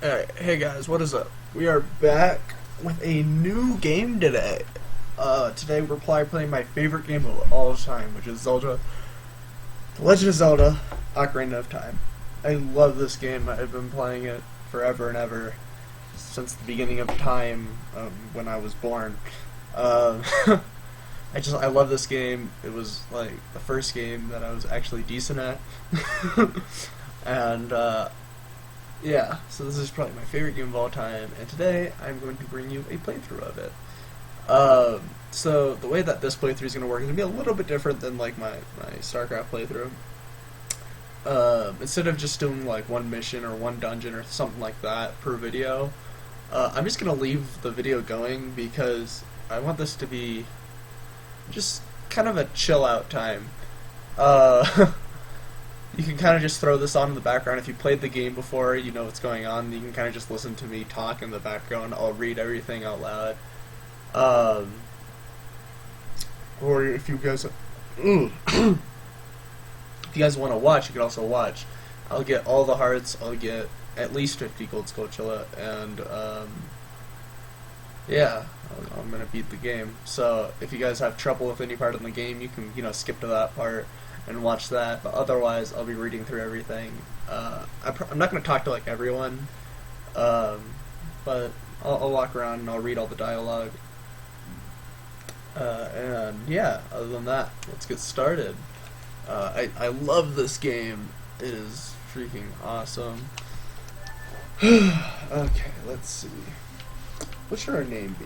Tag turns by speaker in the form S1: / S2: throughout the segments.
S1: Alright, hey guys, what is up? We are back with a new game today. Today we're playing my favorite game of all time, which is Zelda, The Legend of Zelda, Ocarina of Time. I love this game. I've been playing it forever and ever, since the beginning of time, when I was born. I love this game. It was like the first game that I was actually decent at. And, yeah, so this is probably my favorite game of all time, and today I'm going to bring you a playthrough of it. So the way that this playthrough is going to work is going to be a little bit different than like my StarCraft playthrough. Instead of just doing like one mission or one dungeon or something like that per video, I'm just going to leave the video going because I want this to be just kind of a chill out time. You can kind of just throw this on in the background. If you played the game before, you know what's going on. You can kind of just listen to me talk in the background. I'll read everything out loud. Or if you guys, if you guys want to watch, you can also watch. I'll get all the hearts. I'll get at least 50 gold Skulltula, and yeah, I'm gonna beat the game. So if you guys have trouble with any part in the game, you can skip to that part and watch that, but otherwise I'll be reading through everything. I'm not going to talk to like everyone, but I'll walk around and I'll read all the dialogue. And yeah, other than that, let's get started. I love this game. It is freaking awesome. Okay, let's see. What should our name be?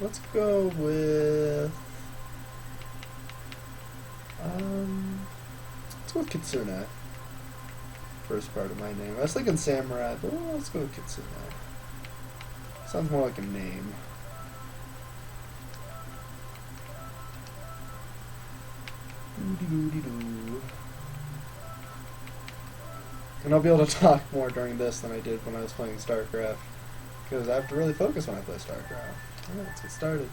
S1: Let's go with let's go with Kitsune. First part of my name. I was thinking Samurai, but let's go with Kitsune. Sounds more like a name. Doo-dee-doo-dee-doo. And I'll be able to talk more during this than I did when I was playing StarCraft, because I have to really focus when I play StarCraft. Alright, let's get started.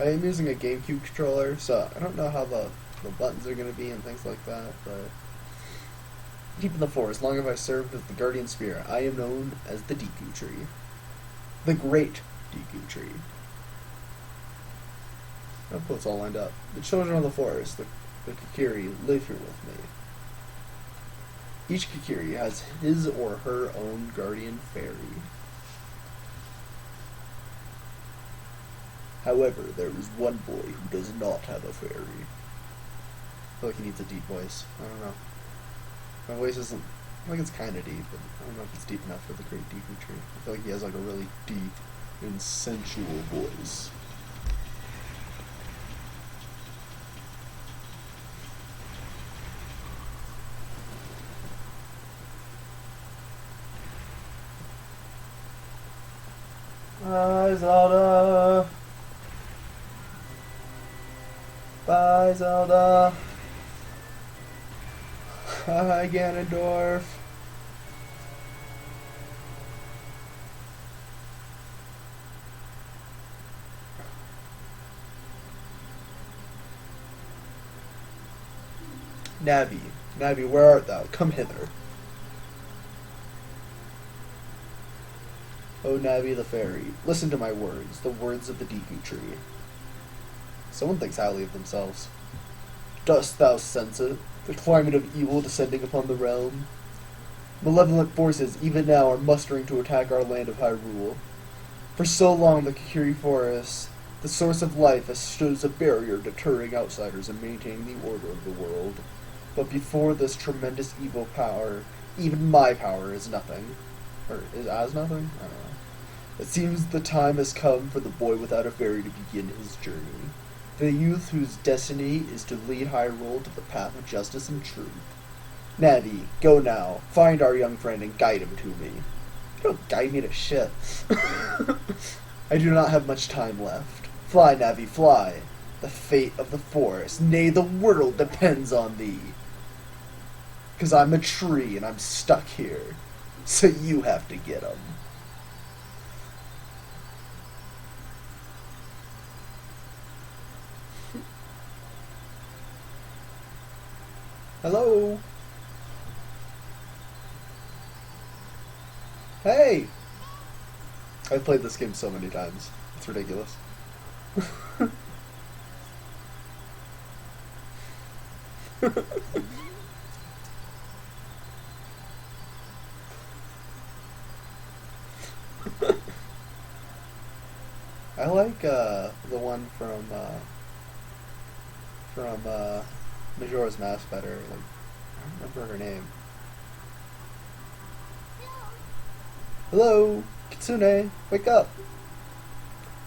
S1: I am using a GameCube controller, so I don't know how the buttons are going to be and things like that, but deep in the forest, long have I served as the guardian spirit. I am known as the Deku Tree. The Great Deku Tree. I'll put it's all lined up. The children of the forest, the Kakiri, live here with me. Each Kakiri has his or her own guardian fairy. However, there is one boy who does not have a fairy. I feel like he needs a deep voice. I don't know. My voice isn't... I think it's kind of deep, but I don't know if it's deep enough for the Great Deku Tree. I feel like he has like a really deep and sensual voice. Bye, Zelda. Bye, Zelda. Hi, Ganondorf. Navi, Navi, where art thou? Come hither. O Navi the fairy, listen to my words, the words of the Deku Tree. Someone thinks highly of themselves. Dost thou sense it, the climate of evil descending upon the realm? Malevolent forces even now are mustering to attack our land of Hyrule. For so long the Kakiri Forest, the source of life, has stood as a barrier deterring outsiders and maintaining the order of the world. But before this tremendous evil power, even my power is nothing. Or is as nothing? I don't know. It seems the time has come for the boy without a fairy to begin his journey. The youth whose destiny is to lead Hyrule to the path of justice and truth. Navi, go now. Find our young friend and guide him to me. Don't guide me to shit. I do not have much time left. Fly, Navi, fly. The fate of the forest, nay, the world depends on thee. 'Cause I'm a tree and I'm stuck here. So you have to get him. Hello? Hey! I've played this game so many times. It's ridiculous. I like the one from Majora's Mask better. Like, I don't remember her name. Hello, Kitsune, wake up.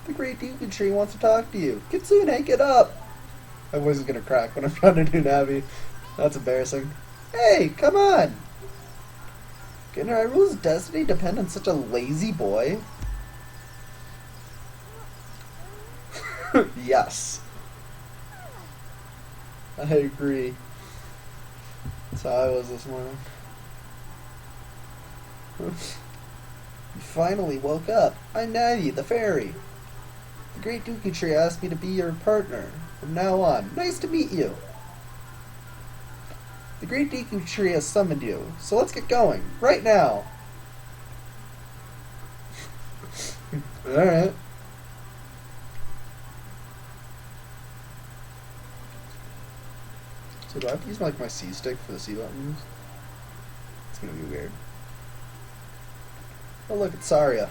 S1: The Great Deku Tree wants to talk to you. Kitsune, get up. My voice is gonna crack when I'm trying to do Navi. That's embarrassing. Hey, come on. Can Hyrule's destiny depend on such a lazy boy? Yes. I agree. That's how I was this morning. You finally woke up. I'm Navi, the fairy. The Great Deku Tree asked me to be your partner from now on. Nice to meet you. The Great Deku Tree has summoned you, so let's get going, right now. Alright. So do I have to use like my C stick for the C buttons? It's gonna be weird. Oh look, it's Saria.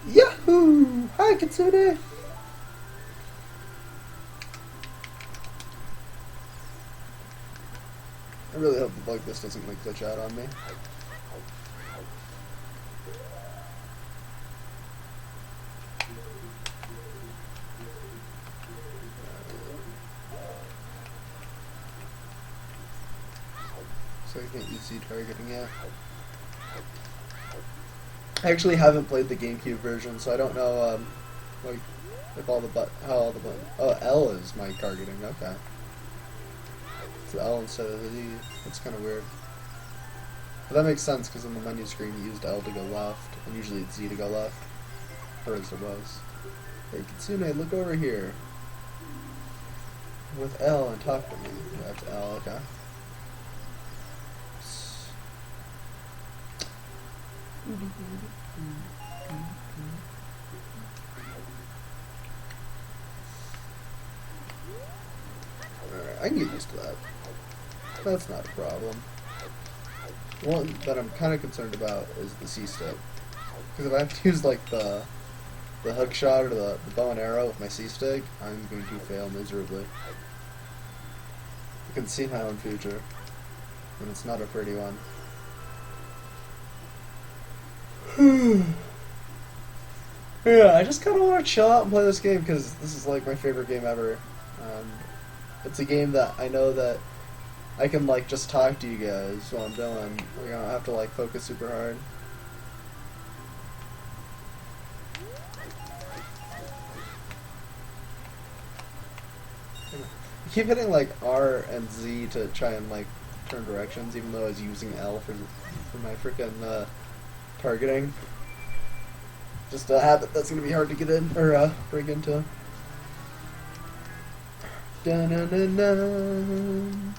S1: Yahoo! Hi, Kitsune! I really hope the bug this doesn't like glitch out on me. So I can't use Z targeting yet. I actually haven't played the GameCube version, so I don't know like if all the how all the buttons. Oh, L is my targeting. Okay. It's L instead of Z. That's kind of weird. But that makes sense because on the menu screen you used L to go left, and usually it's Z to go left. Or as it was. Hey Kitsune, look over here. With L and talk to me. That's L, okay. Alright, I can get used to that. That's not a problem. One that I'm kind of concerned about is the C-stick. Because if I have to use like the hook shot or the bow and arrow with my C-stick, I'm going to fail miserably. I can see my own future. And it's not a pretty one. Yeah, I just kind of want to chill out and play this game because this is like my favorite game ever. It's a game that I know that I can like just talk to you guys while I'm doing. I don't have to like focus super hard. I keep hitting like R and Z to try and like turn directions, even though I was using L for my freaking targeting. Just a habit that's gonna be hard to get in or break into. Dun-dun-dun-dun.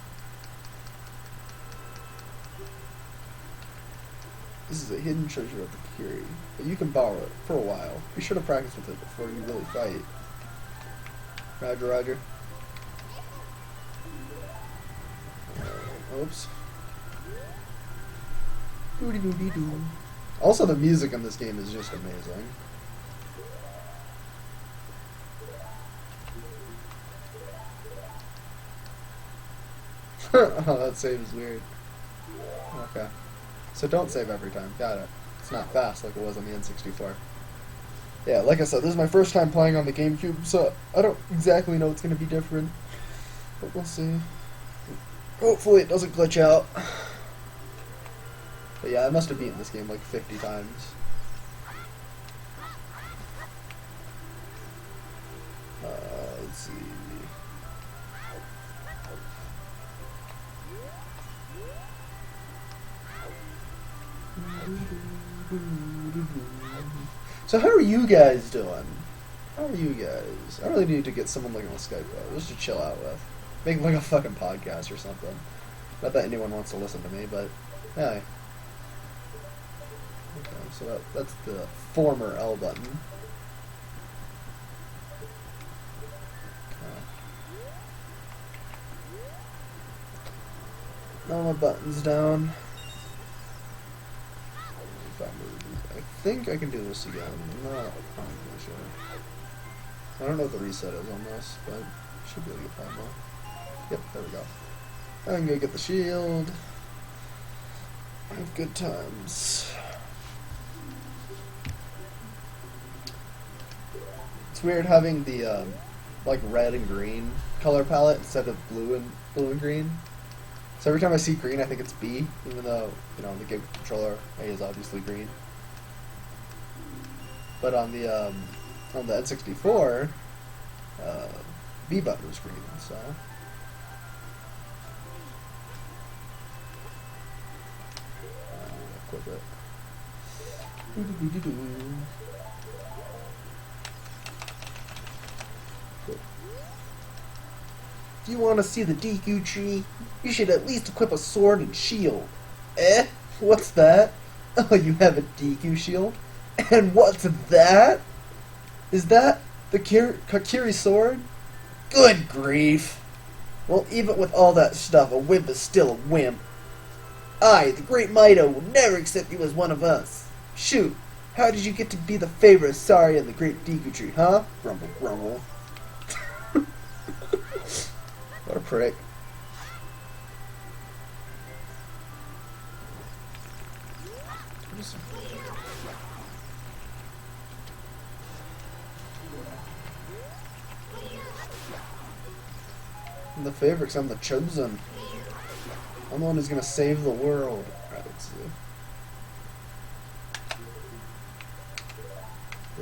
S1: This is a hidden treasure of the Kiri, but you can borrow it for a while. Be sure to practice with it before you really fight. Roger, roger. Oops. Doody-doody-doo. Also, the music in this game is just amazing. Oh, that save is weird. Okay. So don't save every time. Got it. It's not fast like it was on the N64. Yeah, like I said, this is my first time playing on the GameCube, so I don't exactly know what's going to be different. But we'll see. Hopefully it doesn't glitch out. But yeah, I must have beaten this game like 50 times. Let's see. So how are you guys doing? How are you guys? I really need to get someone like on Skype though, just to chill out with. Make like a fucking podcast or something. Not that anyone wants to listen to me, but hey. Okay, so that's the former L button. Okay. Now my button's down. I think I can do this again. I'm not really sure. I don't know what the reset is on this, but should be able to get 5 more. Yep, there we go. I'm gonna get the shield. Have good times. It's weird having the like red and green color palette instead of blue and green. So every time I see green, I think it's B, even though the game controller A is obviously green. But on the N64, B button was green, so. Equip it. If you want to see the Deku tree, you should at least equip a sword and shield. Eh? What's that? Oh, you have a Deku shield? And what's that? Is that the Kakiri sword? Good grief. Well, even with all that stuff, a wimp is still a wimp. I, the great Mido, will never accept you as one of us. Shoot, how did you get to be the favorite of Sari and the great Deku tree, huh? Grumble, grumble. What a prick. I'm the favorite because I'm the chosen. I'm the one who's gonna save the world. Alright, let's see.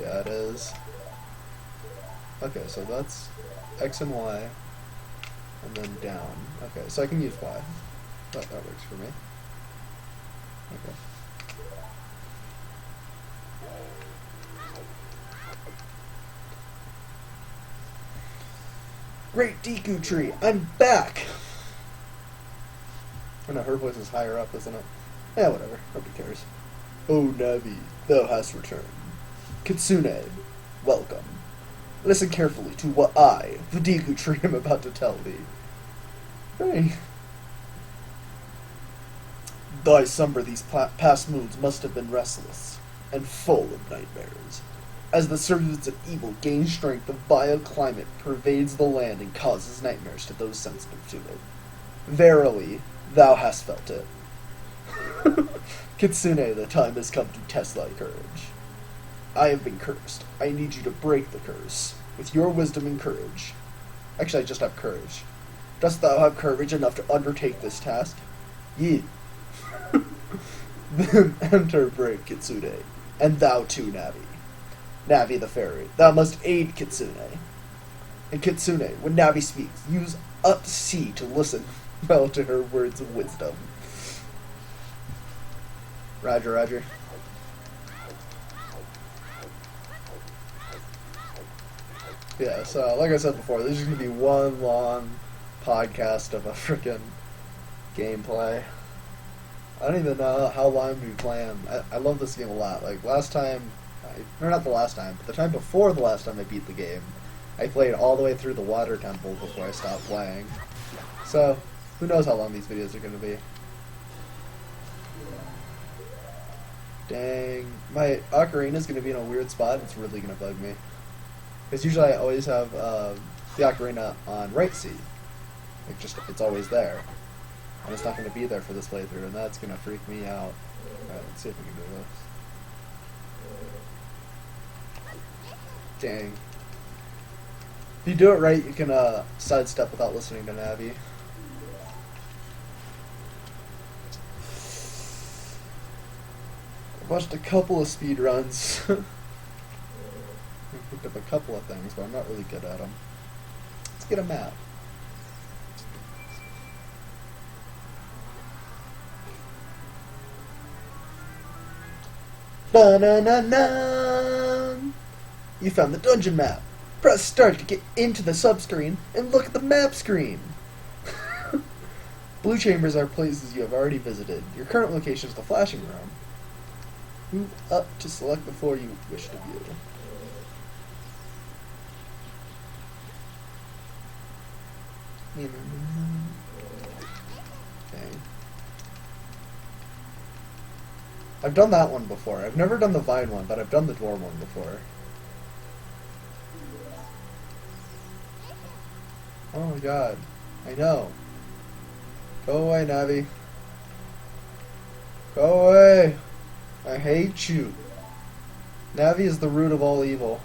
S1: Yeah, it is. Okay, so that's X and Y. And then down. Okay, so I can use Y. That works for me. Okay. Great Deku tree, I'm back! Oh no, her voice is higher up, isn't it? Yeah, whatever. Nobody cares. Oh, Navi, thou hast returned. Kitsune, welcome. Listen carefully to what I, the Deku tree, am about to tell thee. Hey. Thy slumber these past moons must have been restless, and full of nightmares. As the servants of evil gain strength, the vile climate pervades the land and causes nightmares to those sensitive to it. Verily, thou hast felt it. Kitsune, the time has come to test thy courage. I have been cursed. I need you to break the curse. With your wisdom and courage. Actually, I just have courage. Dost thou have courage enough to undertake this task? Yea. Then enter break, Kitsune. And thou too, Navi. Navi the fairy, thou must aid Kitsune. And Kitsune, when Navi speaks, use up C to listen well to her words of wisdom. Roger, roger. Yeah, so like I said before, this is going to be one long podcast of a frickin' gameplay. I don't even know how long we plan. I love this game a lot. Like last time, or not the last time, but the time before the last time I beat the game, I played all the way through the water temple before I stopped playing. So, who knows how long these videos are going to be. Dang. My Ocarina is going to be in a weird spot. It's really going to bug me. Because usually I always have the Ocarina on right C. Like just, it's always there. And it's not going to be there for this playthrough, and that's going to freak me out. Alright, let's see if we can do this. Dang. If you do it right, you can sidestep without listening to Navi. I watched a couple of speedruns. I picked up a couple of things, but I'm not really good at them. Let's get a map. Da-na-na-na! You found the dungeon map. Press start to get into the subscreen and look at the map screen. Blue chambers are places you have already visited. Your current location is the flashing room. Move up to select the floor you wish to view. Okay. I've done that one before. I've never done the vine one, but I've done the door one before. Oh my god. I know. Go away, Navi. Go away. I hate you. Navi is the root of all evil.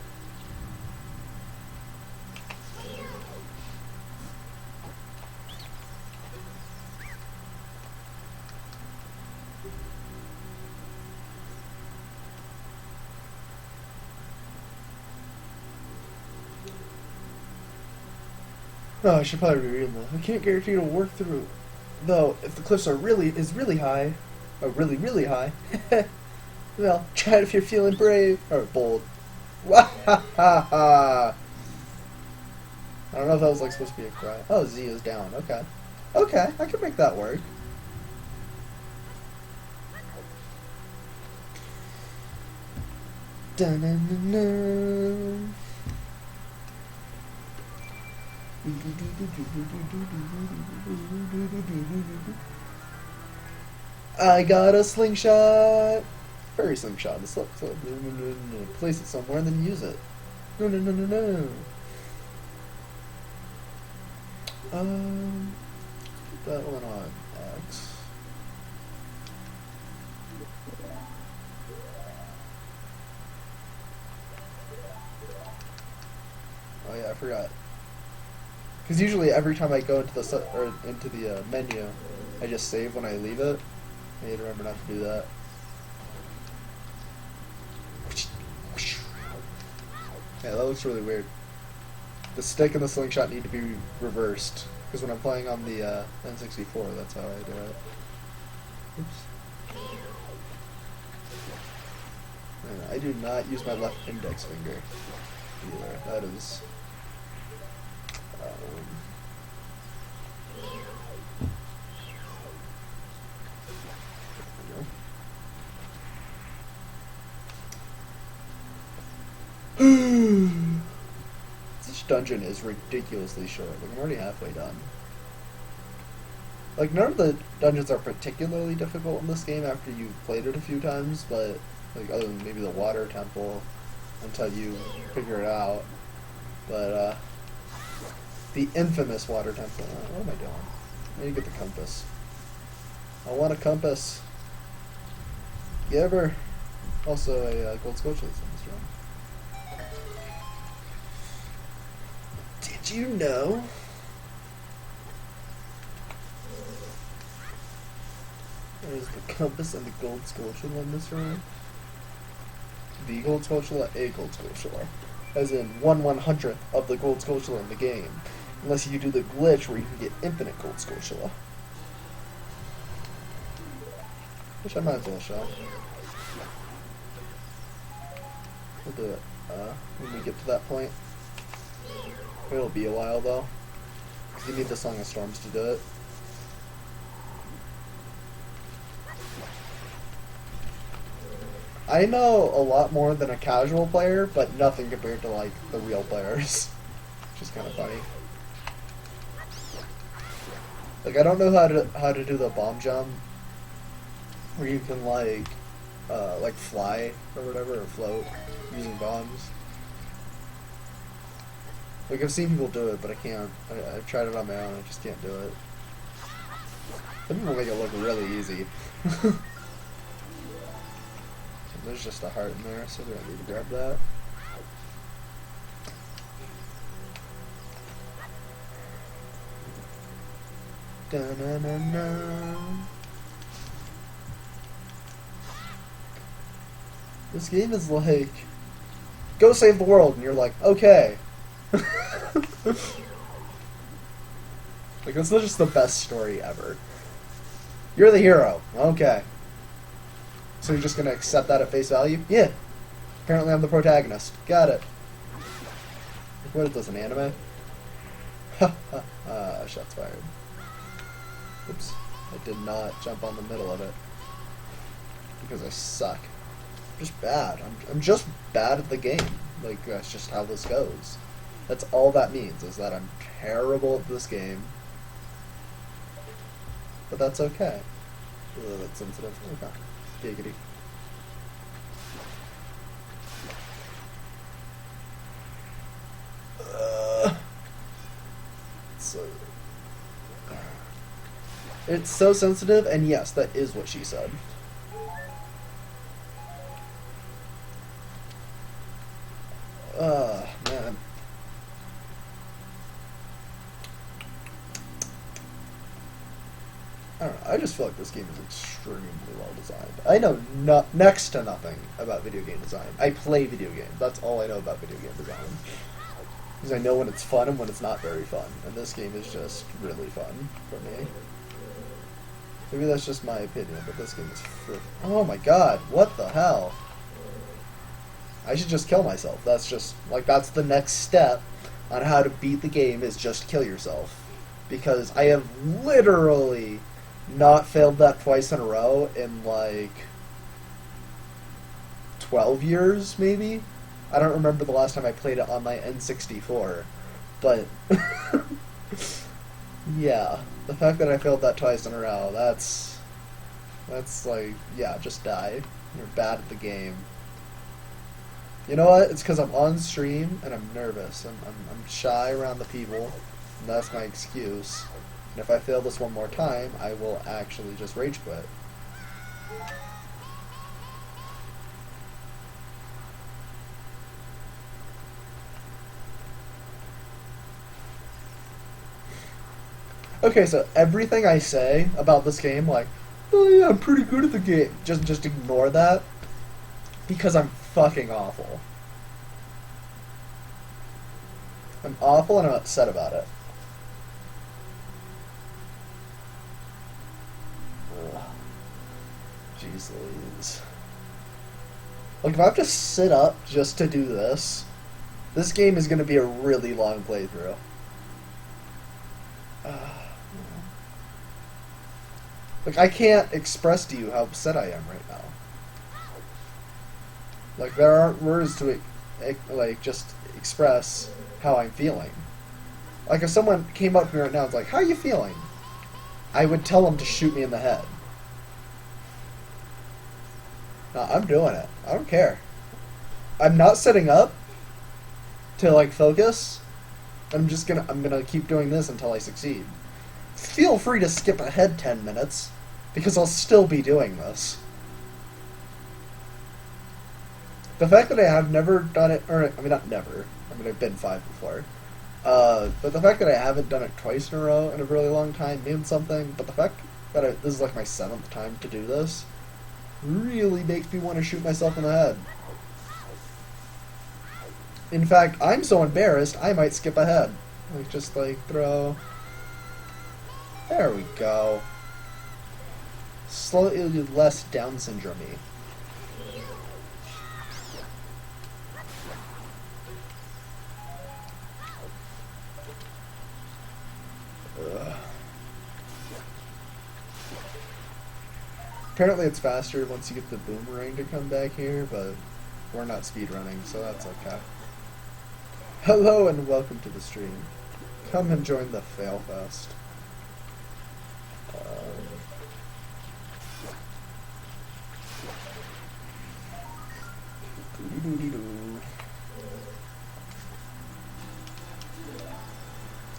S1: Oh, I should probably be reading that. I can't guarantee it'll work through. Though, if the cliffs are really high, or really high, well, try it if you're feeling brave or bold. Wahahaha! I don't know if that was like supposed to be a cry. Oh, Z is down. Okay, okay, I can make that work. Dun-dun-dun-dun. I got a slingshot! Fairy slingshot. Place it somewhere and then use it. No. Put that one on X. Oh yeah, I forgot. Because usually every time I go into the menu, I just save when I leave it. I need to remember not to do that. Yeah, that looks really weird. The stick and the slingshot need to be reversed. Because when I'm playing on the N64, that's how I do it. Oops. And I do not use my left index finger either. That is... This dungeon is ridiculously short. Like, I'm already halfway done. Like, none of the dungeons are particularly difficult in this game after you've played it a few times, but, like, other than maybe the water temple until you figure it out. But, the infamous water temple. What am I doing? I need to get the compass. I want a compass. Give her. Also, a gold sculpture in this room. Did you know? There's the compass and the gold sculpture in this room. The gold sculpture, a gold sculpture. As in 1/100th of the gold sculpture in the game. Unless you do the glitch where you can get infinite gold sculpture. Which I might as well show. We'll do it when we get to that point. It'll be a while though. Because you need the Song of Storms to do it. I know a lot more than a casual player, but nothing compared to like the real players. Which is kind of funny. Like, I don't know how to do the bomb jump, where you can like fly or whatever, or float using bombs. Like, I've seen people do it, but I can't. I've tried it on my own. I just can't do it. Some people make it look really easy. There's just a heart in there, so we don't need to grab that. Da-na-na-na. This game is like, go save the world, and you're like, okay. Like, this is just the best story ever. You're the hero. Okay. So you're just gonna accept that at face value? Yeah. Apparently I'm the protagonist. Got it. What is this, an anime? Ha ha ha, shots fired. Oops. I did not jump on the middle of it. Because I suck. I'm just bad. I'm just bad at the game. Like, that's just how this goes. That's all that means, is that I'm terrible at this game. But that's okay. Ugh, that's sensitive. Okay. Giggity. It's so sensitive, and yes, that is what she said. Man. I don't know, I just feel like this game is extremely well designed. I know next to nothing about video game design. I play video games. That's all I know about video game design. Because I know when it's fun and when it's not very fun. And this game is just really fun for me. Maybe that's just my opinion, but this game is oh my god, what the hell? I should just kill myself. That's just, like, that's the next step on how to beat the game, is just kill yourself. Because I have literally not failed that twice in a row in, like, 12 years, maybe? I don't remember the last time I played it on my N64, but yeah, the fact that I failed that twice in a row, that's like, yeah, just die. You're bad at the game. You know what? It's because I'm on stream and I'm nervous. I'm shy around the people, and that's my excuse. And if I fail this one more time, I will actually just rage quit. Okay, so everything I say about this game, like, oh yeah, I'm pretty good at the game, just ignore that, because I'm fucking awful. I'm awful and I'm upset about it. Ugh. Jeez Louise. Like, if I have to sit up just to do this game is going to be a really long playthrough. Like, I can't express to you how upset I am right now. Like, there aren't words to, like, just express how I'm feeling. Like, if someone came up to me right now and was like, how are you feeling? I would tell them to shoot me in the head. No, I'm doing it. I don't care. I'm not setting up to, like, focus. I'm gonna keep doing this until I succeed. Feel free to skip ahead 10 minutes, because I'll still be doing this. The fact that I have never done it, or, I mean, not never, I mean, I've been 5 before, but the fact that I haven't done it twice in a row in a really long time means something, but the fact that this is like my 7th time to do this really makes me want to shoot myself in the head. In fact, I'm so embarrassed, I might skip ahead. Like, just, like, throw... There we go. Slightly less Down syndrome-y. Apparently it's faster once you get the boomerang to come back here, but we're not speedrunning, so that's okay. Hello and welcome to the stream. Come and join the Fail Fest.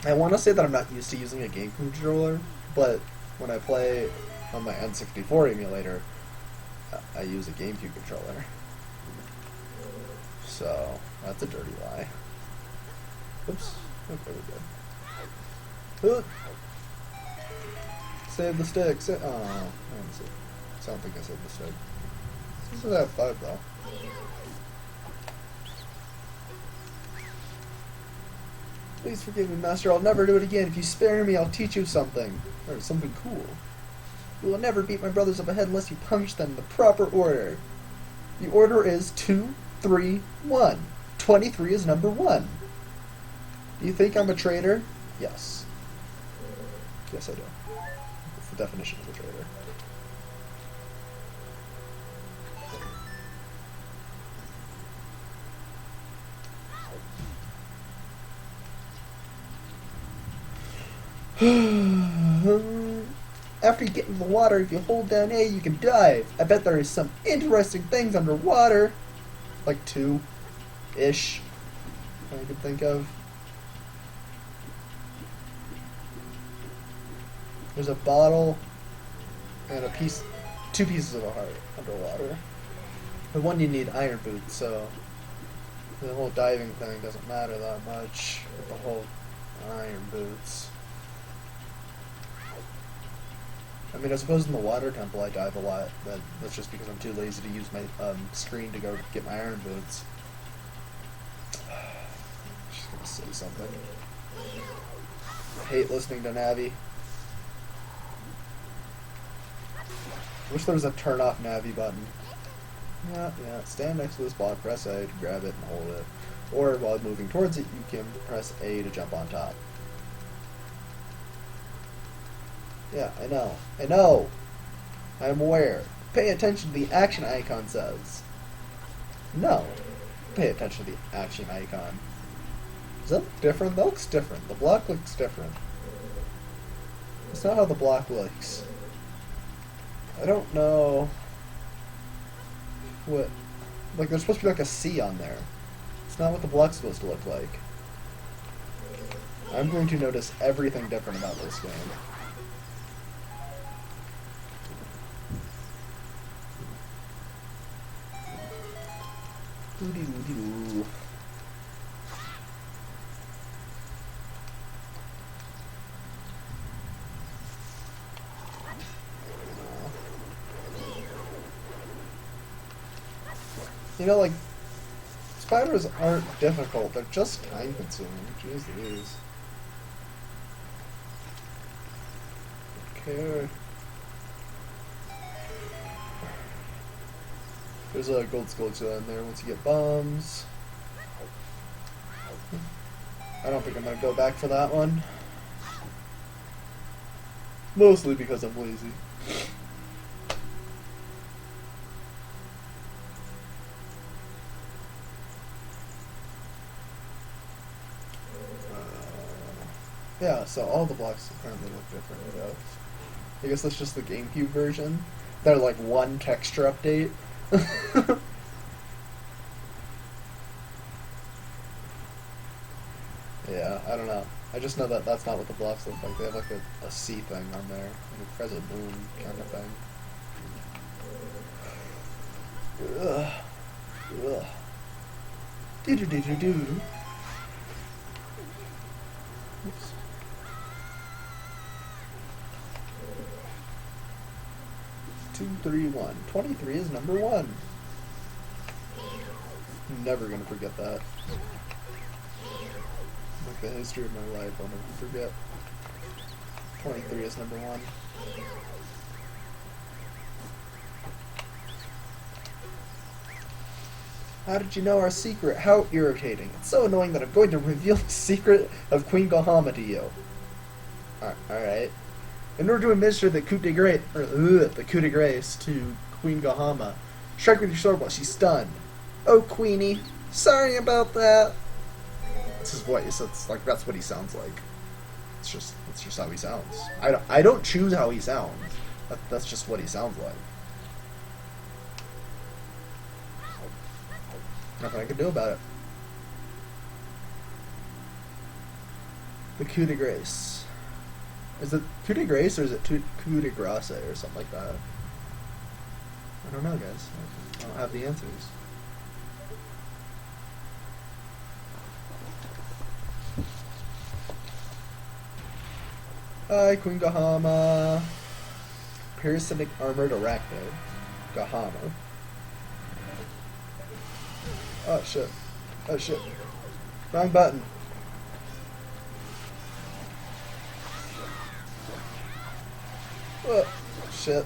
S1: I want to say that I'm not used to using a game controller, but when I play on my N64 emulator, I use a GameCube controller. So, that's a dirty lie. Oops. Okay, we're good. Save the stick. Oh, I don't think I saved the stick. This is at 5 though. Please forgive me, Master. I'll never do it again. If you spare me, I'll teach you something. Or something cool. You will never beat my brothers up ahead unless you punish them in the proper order. The order is 2, 3, 1. 23 is number 1. You think I'm a traitor? Yes. Yes, I do. That's the definition of a traitor. After you get in the water, if you hold down A, you can dive. I bet there is some interesting things underwater. Like 2-ish. I could think of. There's a bottle and a piece, 2 pieces of a heart underwater. The one you need iron boots, so the whole diving thing doesn't matter that much with the whole iron boots. I mean, I suppose in the water temple I dive a lot, but that's just because I'm too lazy to use my screen to go get my iron boots. Just gonna say something. I hate listening to Navi. Wish there was a turn off Navi button. Yeah, stand next to this block, press A to grab it and hold it. Or while moving towards it, you can press A to jump on top. Yeah, I know. I'm aware. Pay attention to the action icon says. No. Pay attention to the action icon. Does that look different? That looks different. The block looks different. That's not how the block looks. I don't know what... Like, there's supposed to be like a C on there. It's not what the block's supposed to look like. I'm going to notice everything different about this game. Doo-doo-doo. You know, like, spiders aren't difficult, they're just time-consuming. Jeez Louise. Okay. There's a gold sculpture in there once you get bombs. I don't think I'm going to go back for that one. Mostly because I'm lazy. Yeah, so all the blocks apparently look different, though. I guess that's just the GameCube version. They're like one texture update. Yeah, I don't know. I just know that that's not what the blocks look like. They have like a C thing on there, like a crescent moon kind of thing. Ugh. Ugh. Do-do-do-do-do. Oops. Two, 3, 1. 23 is number 1. I'm never gonna forget that. Like the history of my life, I'll never forget. 23 is number 1. How did you know our secret? How irritating. It's so annoying that I'm going to reveal the secret of Queen Gahama to you. Alright. In order to administer the coup de grace, to Queen Gahama, strike with your sword while she's stunned. Oh, Queenie, sorry about that. That's his voice. That's what he sounds like. It's just how he sounds. I don't choose how he sounds. That's just what he sounds like. Nothing I can do about it. The coup de grace. Is it coup de grace or is it coup de grace or something like that? I don't know, guys. I don't have the answers. Hi, Queen Gahama. Parasitic armored arachnid. Gahama. Oh shit. Oh shit. Wrong button. Oh shit.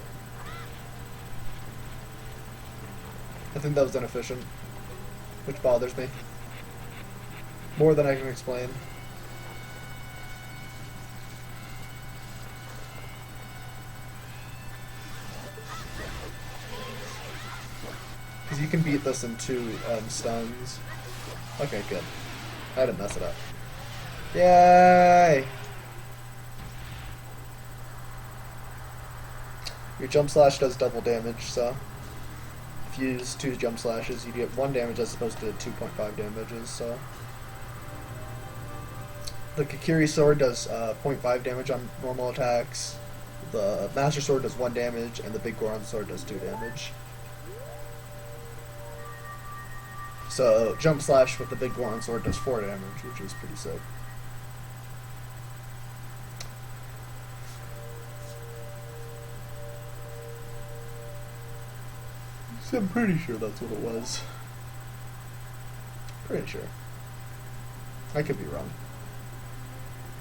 S1: I think that was inefficient. Which bothers me. More than I can explain. Because you can beat this in 2 stuns. Okay, good. I didn't mess it up. Yay! Your jump slash does double damage, so if you use 2 jump slashes, you get 1 damage as opposed to 2.5 damages, so. The Kakiri sword does 0.5 damage on normal attacks. The Master Sword does 1 damage, and the Big Goron Sword does 2 damage. So, Jump Slash with the Big Goron Sword does 4 damage, which is pretty sick. So I'm pretty sure that's what it was. Pretty sure. I could be wrong.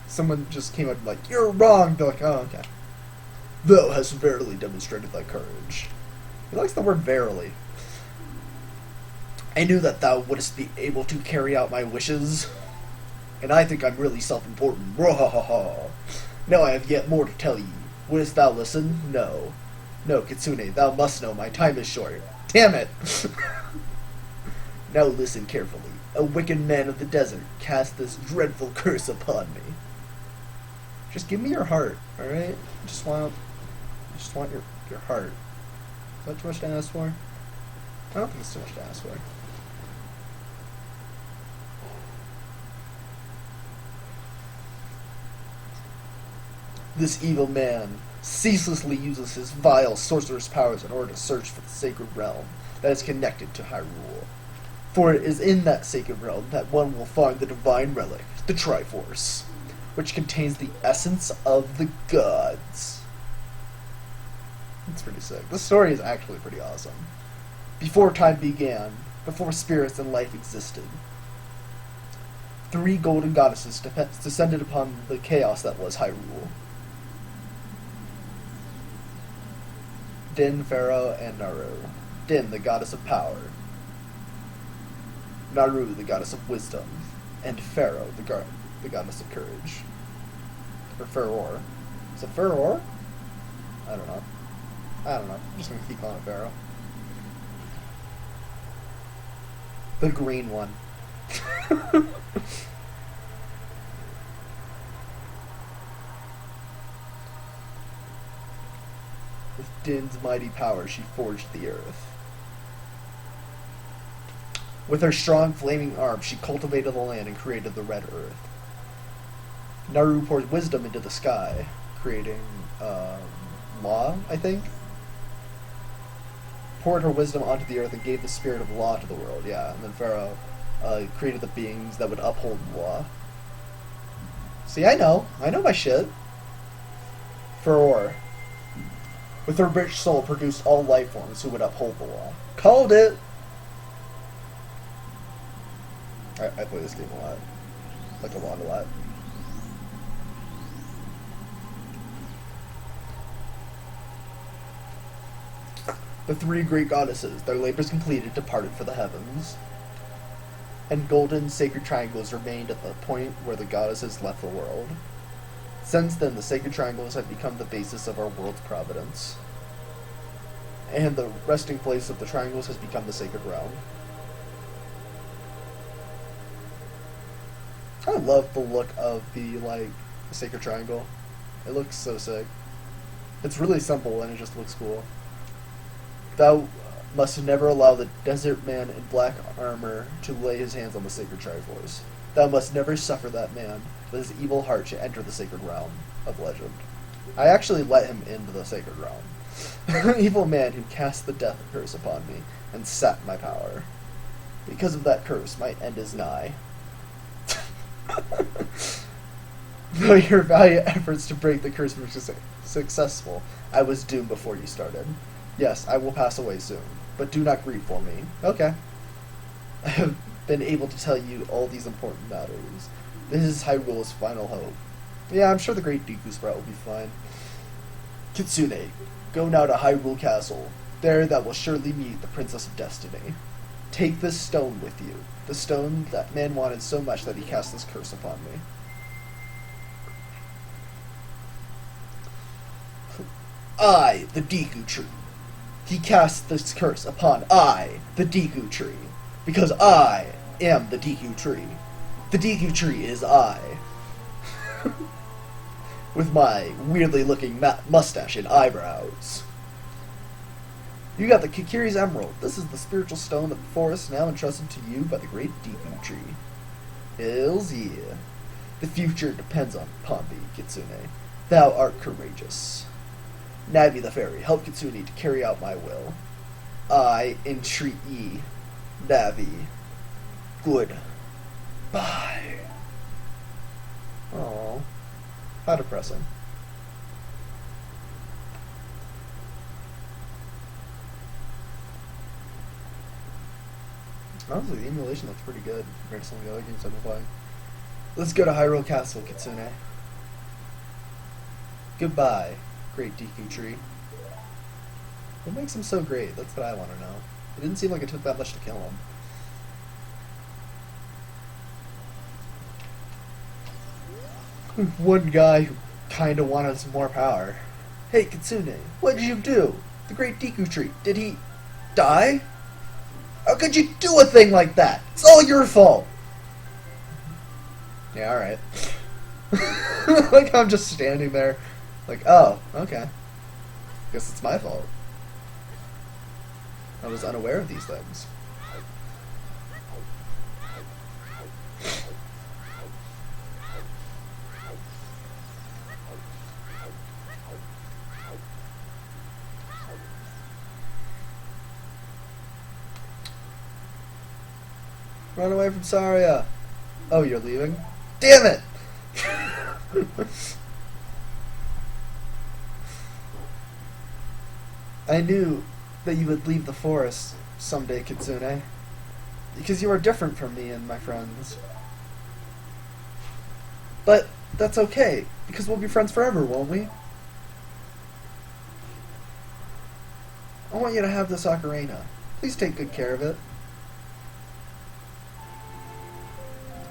S1: Someone just came up and like, "You're wrong!" They're like, "Oh, okay." Thou hast verily demonstrated thy courage. He likes the word verily. I knew that thou wouldst be able to carry out my wishes, and I think I'm really self-important. Now I have yet more to tell you. Wouldst thou listen? No. No, Kitsune, thou must know my time is short. Damn it! Now listen carefully. A wicked man of the desert cast this dreadful curse upon me. Just give me your heart, alright? I just want your heart. Is that too much to ask for? I don't think it's too much to ask for. This evil man ceaselessly uses his vile sorcerer's powers in order to search for the sacred realm that is connected to Hyrule. For it is in that sacred realm that one will find the divine relic, the Triforce, which contains the essence of the gods. That's pretty sick. This story is actually pretty awesome. Before time began, before spirits and life existed, 3 golden goddesses descended upon the chaos that was Hyrule. Din, Pharaoh, and Naru. Din, the goddess of power. Naru, the goddess of wisdom. And Pharaoh, the goddess of courage. Or Pharaoh. Is it Pharaoh? I don't know. I'm just gonna keep calling it Pharaoh. The green one. With Din's mighty power, she forged the earth. With her strong flaming arm, she cultivated the land and created the red earth. Naru poured wisdom into the sky, creating law, I think? Poured her wisdom onto the earth and gave the spirit of law to the world, yeah. And then Pharaoh created the beings that would uphold the law. See, I know my shit. Pharaoh, with her rich soul, produced all life forms who would uphold the law. Called it! I play this game a lot. Like a lot. The 3 great goddesses, their labors completed, departed for the heavens. And golden sacred triangles remained at the point where the goddesses left the world. Since then, the sacred triangles have become the basis of our world's providence. And the resting place of the triangles has become the sacred realm. I love the look of the sacred triangle. It looks so sick. It's really simple and it just looks cool. Thou must never allow the desert man in black armor to lay his hands on the sacred Triforce. Thou must never suffer that man with his evil heart to enter the sacred realm of legend. I actually let him into the sacred realm. Evil man who cast the death curse upon me and sapped my power. Because of that curse, my end is nigh. Though your valiant efforts to break the curse were successful, I was doomed before you started. Yes, I will pass away soon, but do not grieve for me. Okay. I have been able to tell you all these important matters. This is Hyrule's final hope. Yeah, I'm sure the great Deku Sprout will be fine. Kitsune, go now to Hyrule Castle. There thou will surely meet the Princess of Destiny. Take this stone with you. The stone that man wanted so much that he cast this curse upon me. I, the Deku Tree, He cast this curse upon I, the Deku Tree, because I am the Deku Tree. The Deku Tree is I. With my weirdly looking mustache and eyebrows. You got the Kikiri's Emerald. This is the spiritual stone of the forest now entrusted to you by the great Deku Tree. Hells yeah. The future depends upon thee, Kitsune. Thou art courageous. Navi the fairy, help Kitsune to carry out my will. I entreat ye, Navi. Good. Bye. Aww. How depressing. Honestly, the emulation looks pretty good compared to some of the other games I've been playing. Let's go to Hyrule Castle, Kitsune. Goodbye, great Deku Tree. What makes him so great? That's what I want to know. It didn't seem like it took that much to kill him. One guy who kinda wanted some more power. Hey, Kitsune, what did you do? The great Deku Tree, did he die? How could you do a thing like that? It's all your fault! Yeah, alright. Like, I'm just standing there, like, oh, okay. Guess it's my fault. I was unaware of these things. Run away from Saria! Oh, you're leaving? Damn it! I knew that you would leave the forest someday, Kitsune. Because you are different from me and my friends. But that's okay, because we'll be friends forever, won't we? I want you to have this ocarina. Please take good care of it.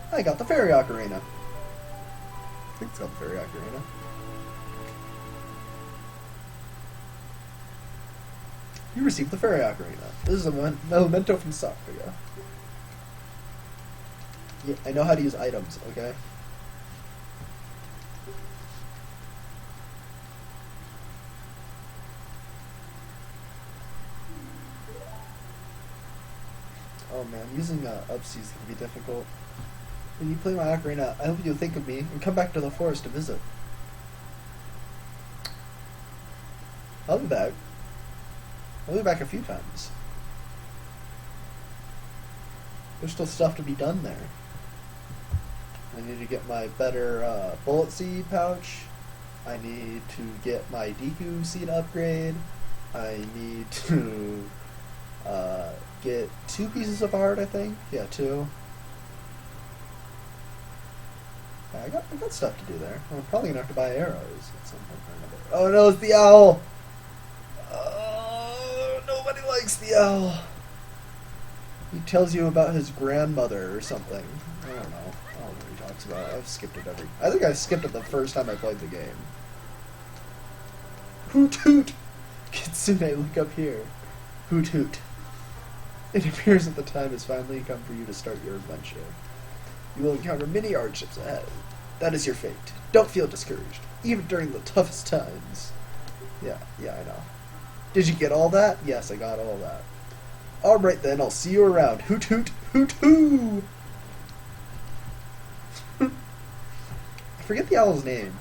S1: I got the fairy ocarina. I think it's called the fairy ocarina. You received the fairy ocarina. This is a memento from Sakuya. Yeah, I know how to use items, okay? Oh man, using upseas can be difficult. When you play my ocarina, I hope you'll think of me and come back to the forest to visit. I'll be back. I'll be back a few times. There's still stuff to be done there. I need to get my better bullet seed pouch. I need to get my Deku seed upgrade. I need to get 2 pieces of art, I think. Yeah, 2. I got stuff to do there. I'm probably gonna have to buy arrows at some point or another. Oh no, it's the owl! Oh, nobody likes the owl. He tells you about his grandmother or something. I don't know. I don't know what he talks about. I've skipped it I think I skipped it the first time I played the game. Hoot hoot! Kitsune, look up here. Hoot hoot. It appears that the time has finally come for you to start your adventure. You will encounter many hardships ahead. That is your fate. Don't feel discouraged, even during the toughest times. Yeah, I know. Did you get all that? Yes, I got all that. Alright then, I'll see you around. Hoot hoot, hoot hoo! I forget the owl's name.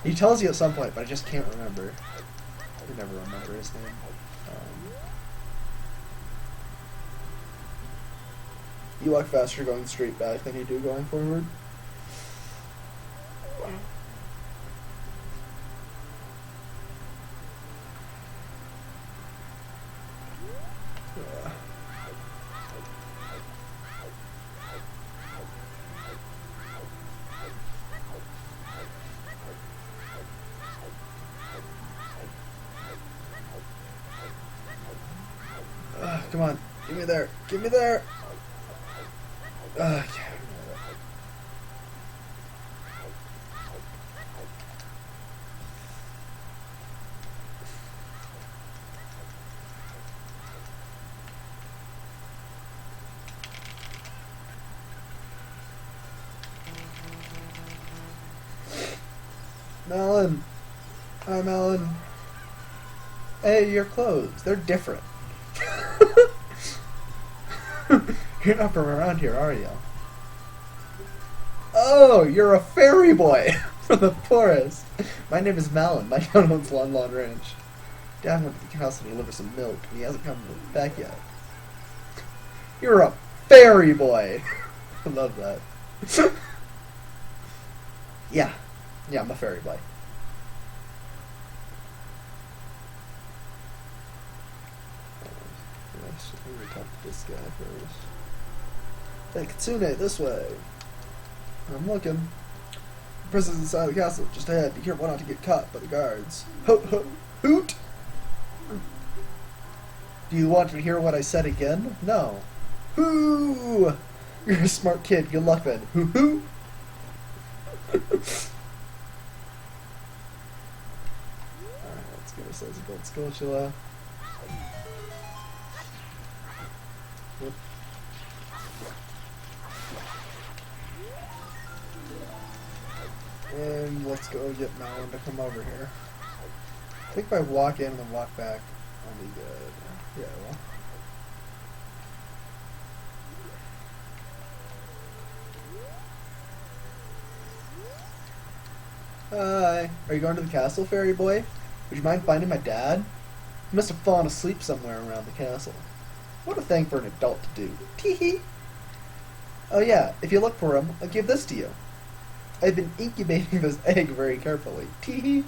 S1: He tells you at some point, but I just can't remember. I never remember his name. You walk faster going straight back than you do going forward. Come on, give me there, give me there. Yeah. Melon. Hi, Melon. Hey, your clothes. They're different. You're not from around here, are you? Oh, you're a fairy boy from the forest. My name is Malin. My dad owns Lon Lon Ranch. Dad went to the house to deliver some milk, and he hasn't come back yet. You're a fairy boy. I love that. Yeah, I'm a fairy boy. Let me talk to this guy first. Hey, Kitsune, this way. I'm looking. The prison's inside the castle, just ahead. Be careful not to get caught by the guards. Ho ho hoot! Do you want to hear what I said again? No. Hoo! You're a smart kid. Good luck then. Hoo hoo! Alright, let's go, Chilla. Yep. And let's go get Malin to come over here. I think if I walk in and then walk back, I'll be good. Yeah, well. Hi. Are you going to the castle, fairy boy? Would you mind finding my dad? He must have fallen asleep somewhere around the castle. What a thing for an adult to do. Tee-hee. Oh yeah, if you look for him, I'll give this to you. I've been incubating this egg very carefully. Tee-hee.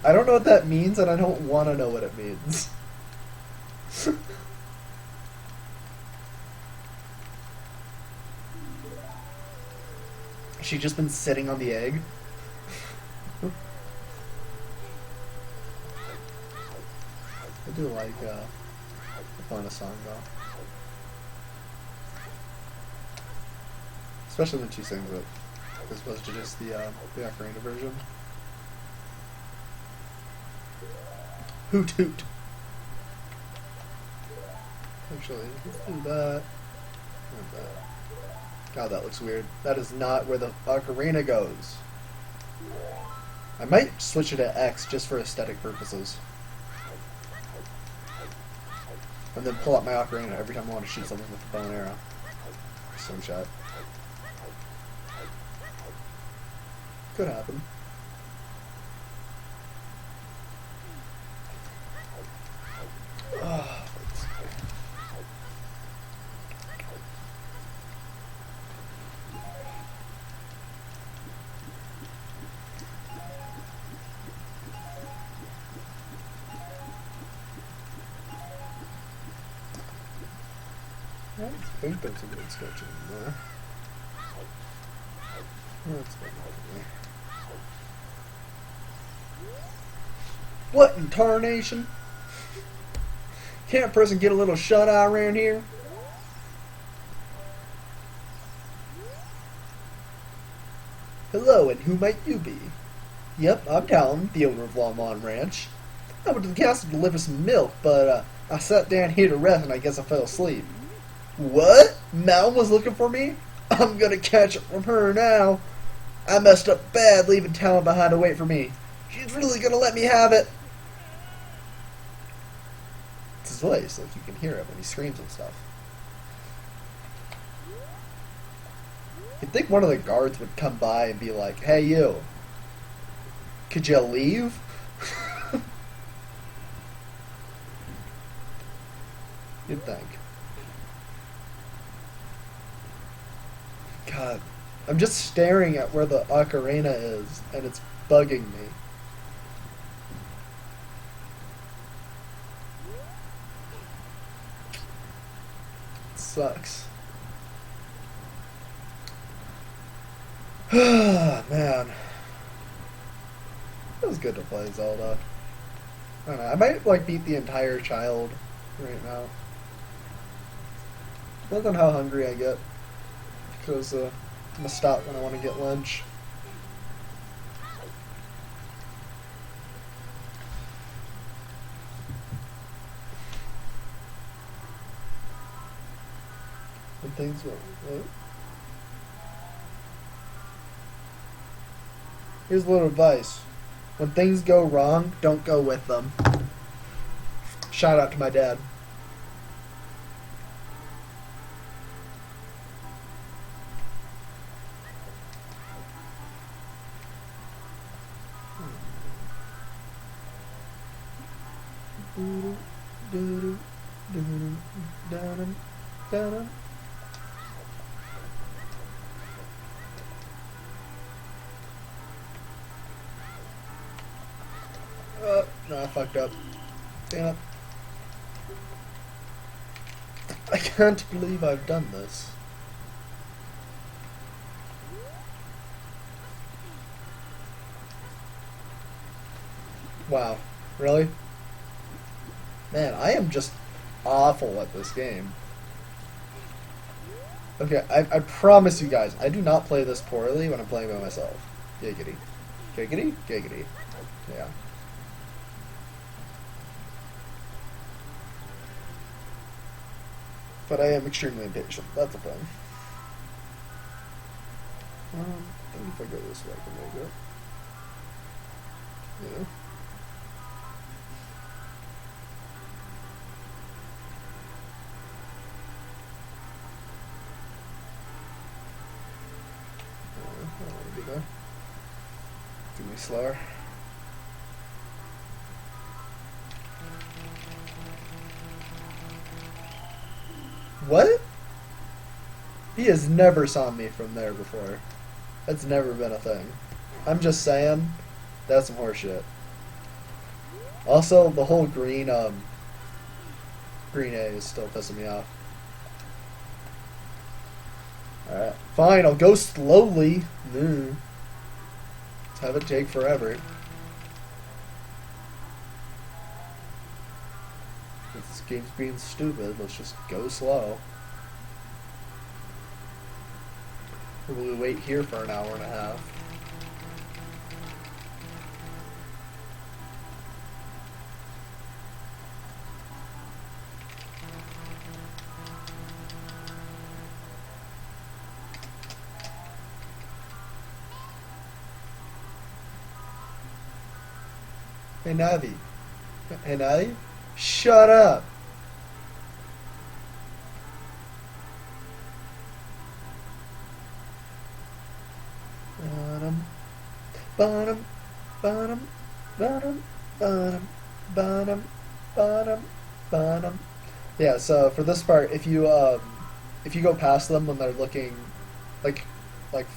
S1: I don't know what that means, and I don't want to know what it means. Has she just been sitting on the egg? I do like the bonus song though. Especially when she sings it, as opposed to just the Ocarina version. Hoot hoot. Actually, let's do that. And that. God, that looks weird. That is not where the Ocarina goes. I might switch it to X just for aesthetic purposes. And then pull out my Ocarina every time I want to shoot something with a bow and arrow. Slingshot. Could happen. Oh, I think there's a good sketch in there. That's not me. What in tarnation? Can't a person get a little shut-eye around here? Hello, and who might you be? Yep, I'm Talon, the owner of Lon Lon Ranch. I went to the castle to deliver some milk, but I sat down here to rest and I guess I fell asleep. What? Mal was looking for me? I'm gonna catch it from her now. I messed up bad leaving Talon behind to wait for me. She's really gonna let me have it. It's his voice, like you can hear it when he screams and stuff. You'd think one of the guards would come by and be like, hey you, could you leave? You'd think. God, I'm just staring at where the Ocarina is, and it's bugging me. It sucks. Man. It was good to play Zelda. I don't know, I might like beat the entire child right now. Depends on how hungry I get. Because I'm gonna stop when I want to get lunch. And things will. What? Here's a little advice. When things go wrong, don't go with them. Shout out to my dad. No, I fucked up. Damn it. I can't believe I've done this. Wow. Really? Man, I am just awful at this game. Okay, I promise you guys, I do not play this poorly when I'm playing by myself. Giggity. Giggity? Giggity. Yeah. But I am extremely impatient. That's the thing. I think if I go this way, I can make it. Yeah. I don't want to be there. It's gonna be slower. What? He has never saw me from there before. That's never been a thing. I'm just saying, that's some horseshit. Also, the whole green A is still pissing me off. Alright, fine, I'll go slowly. Let's have it take forever. This game's being stupid, let's just go slow. Or will we wait here for an hour and a half? Hey Navi. Hey Navi? Shut up! Bottom, bottom, bottom, bottom, bottom, bottom, bottom. Yeah, so for this part, if you go past them when they're looking, like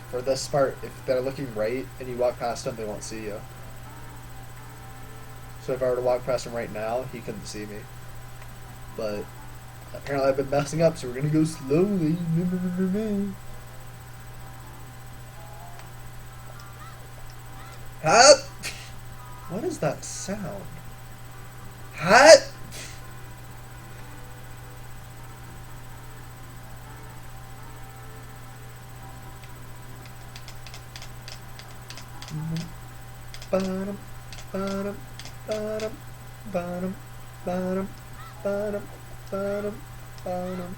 S1: for this part, if they're looking right and you walk past them, they won't see you. So if I were to walk past him right now, he couldn't see me. But apparently I've been messing up, so we're gonna go slowly. Hat! What is that sound? Hat! Bottom, bottom, bottom, bottom, bottom, bottom, bottom, bottom.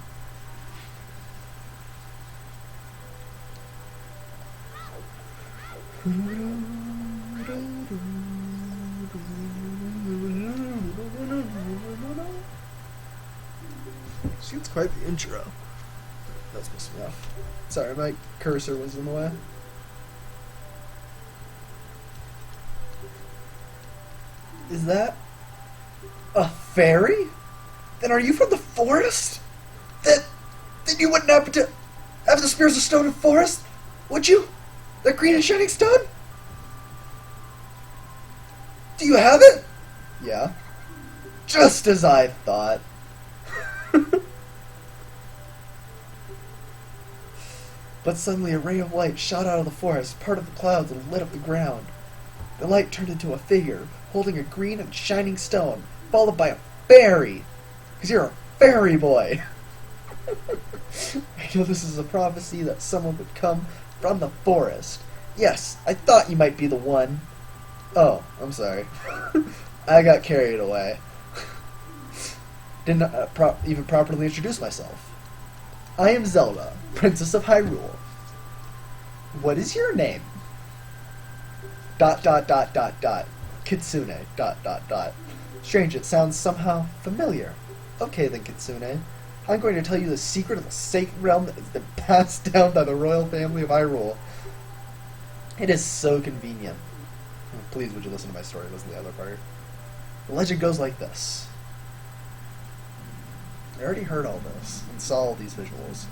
S1: See, it's quite the intro. That's pissing me off. Sorry, my cursor was in the way. Is that a fairy? Then are you from the forest? Then you wouldn't happen to have the spears of stone and forest, would you? That green and shining stone? Do you have it? Yeah. Just as I thought. But suddenly a ray of light shot out of the forest, parted the clouds, and lit up the ground. The light turned into a figure, holding a green and shining stone, followed by a fairy. Because you're a fairy boy. I know this is a prophecy that someone would come from the forest. Yes, I thought you might be the one. Oh, I'm sorry. I got carried away. Didn't even properly introduce myself. I am Zelda, Princess of Hyrule. What is your name? dot dot dot dot dot. Kitsune dot dot dot. Strange, it sounds somehow familiar. Okay then, Kitsune. I'm going to tell you the secret of the sacred realm that has been passed down by the royal family of Hyrule. It is so convenient. Please, would you listen to my story? Listen to the other part. The legend goes like this. I already heard all this and saw all these visuals.